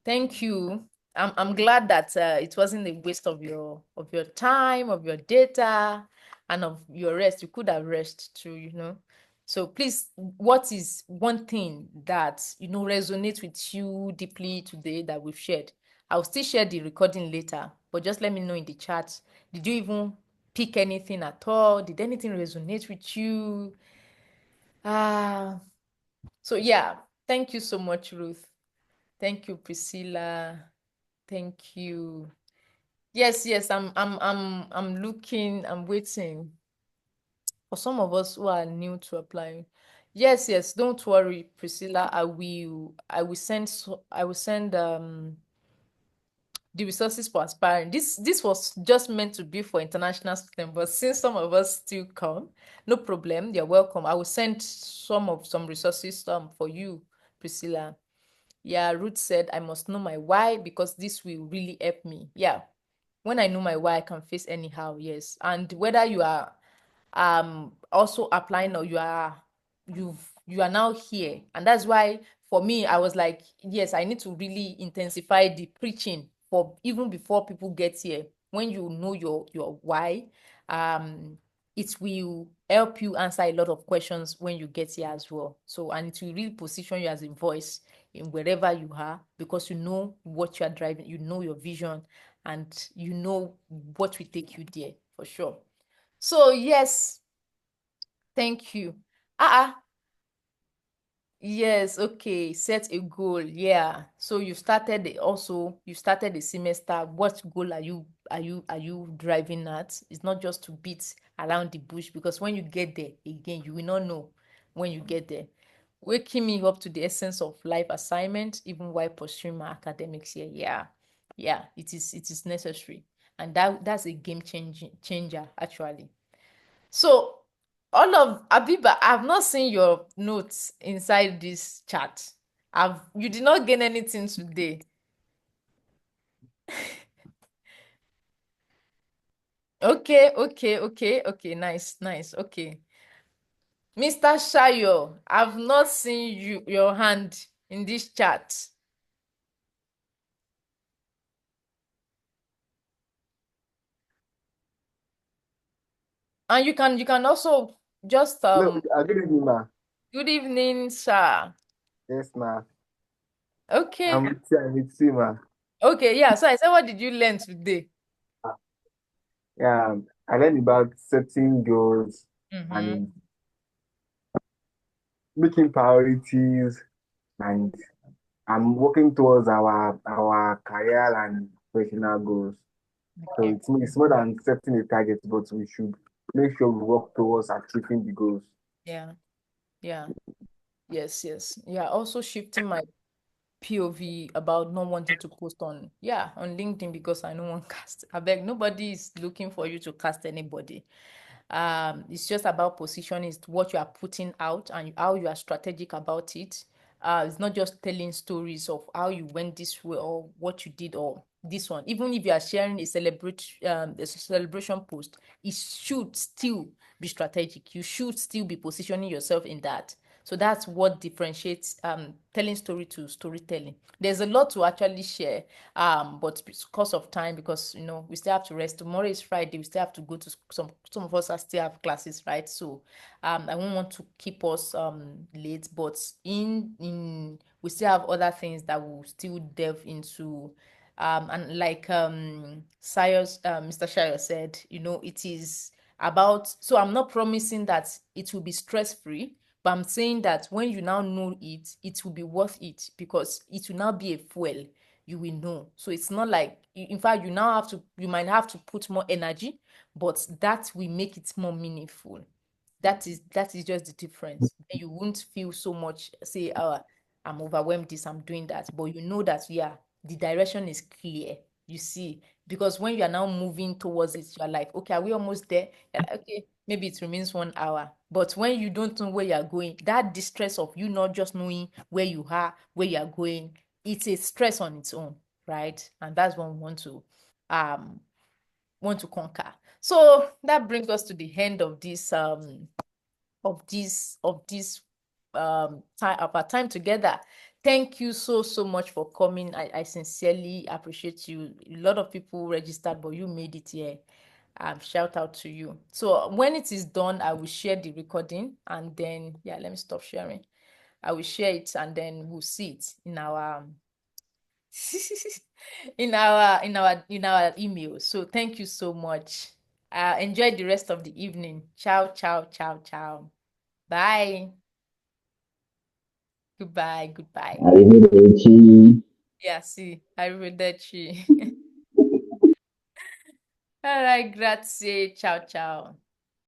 thank you. I'm glad that it wasn't a waste of your time, of your data, and of your rest. You could have rest too. So please, what is one thing that resonates with you deeply today that we've shared? I'll still share the recording later, but just let me know in the chat. Did you even pick anything at all? Did anything resonate with you? So yeah, thank you so much, Ruth. Thank you, Priscilla. Thank you. Yes, I'm looking, I'm waiting for some of us who are new to applying. Yes, don't worry, Priscilla. I will send the resources for aspiring. This was just meant to be for international students, but since some of us still come, no problem. You're welcome. I will send some resources for you, Priscilla. Yeah, Ruth said I must know my why because this will really help me. Yeah, when I know my why, I can face anyhow. Yes, and whether you are also applying or you are now here, and that's why for me I was like, yes, I need to really intensify the preaching for even before people get here. When you know your why, it will help you answer a lot of questions when you get here as well. So, and it will really position you as a voice in wherever you are, because you know what you are driving, you know your vision, and you know what will take you there for sure. So yes, thank you. Yes, okay. Set a goal. Yeah. So you started the semester. What goal are you driving at? It's not just to beat around the bush, because when you get there again, you will not know when you get there. Waking me up to the essence of life assignment, even while pursuing my academics here. Yeah. Yeah, it is necessary. And that's a game changer actually. So, all of Abiba, I've not seen your notes inside this chat. You did not gain anything today. Okay. Nice. Okay. Mr. Shayo, I've not seen your hand in this chat. And you can also just No, good evening, ma. good evening, sir. Yes, ma. Okay. I'm with you, ma. Okay, yeah. So I said, what did you learn today? Yeah, I learned about setting goals Mm-hmm. and making priorities, and I'm working towards our career and professional goals. So Okay. it's more than setting a target, but we should make sure we work towards achieving the goals. Yeah. Yeah. Yes, yes. Yeah. Also shifting my POV about not wanting to post on on LinkedIn because I don't want cast. I beg nobody is looking for you to cast anybody. It's just about positioning, is what you are putting out and how you are strategic about it. It's not just telling stories of how you went this way or what you did or this one. Even if you are sharing a celebration post, it should still be strategic. You should still be positioning yourself in that. So that's what differentiates telling story to storytelling. There's a lot to actually share, but because of time, because we still have to rest. Tomorrow is Friday. We still have to go to some of us are still have classes, right? So I won't want to keep us late, but in we still have other things that we'll still delve into. And like Mr. Shayo said, it is about, so I'm not promising that it will be stress free, but I'm saying that when you now know it, it will be worth it because it will now be a fuel. You will know. So it's not like, in fact, you might have to put more energy, but that will make it more meaningful. That is just the difference. And you won't feel so much, say, I'm overwhelmed this, I'm doing that. But you know that, the direction is clear. You see, because when you are now moving towards it, you're like, okay, are we almost there? You're like, okay, maybe it remains 1 hour. But when you don't know where you're going, that distress of you not just knowing where you are, where you're going, it's a stress on its own, right? And that's what we want to conquer. So that brings us to the end of this time of our time together. Thank you so much for coming. I sincerely appreciate you. A lot of people registered, but you made it here. Shout out to you. So when it is done, I will share the recording and then let me stop sharing. I will share it and then we'll see it in our in our email. So thank you so much. Enjoy the rest of the evening. Ciao, ciao, ciao, ciao. Bye. Goodbye. Arrivederci. Yeah, see, arrivederci. All right, grazie. Ciao, ciao.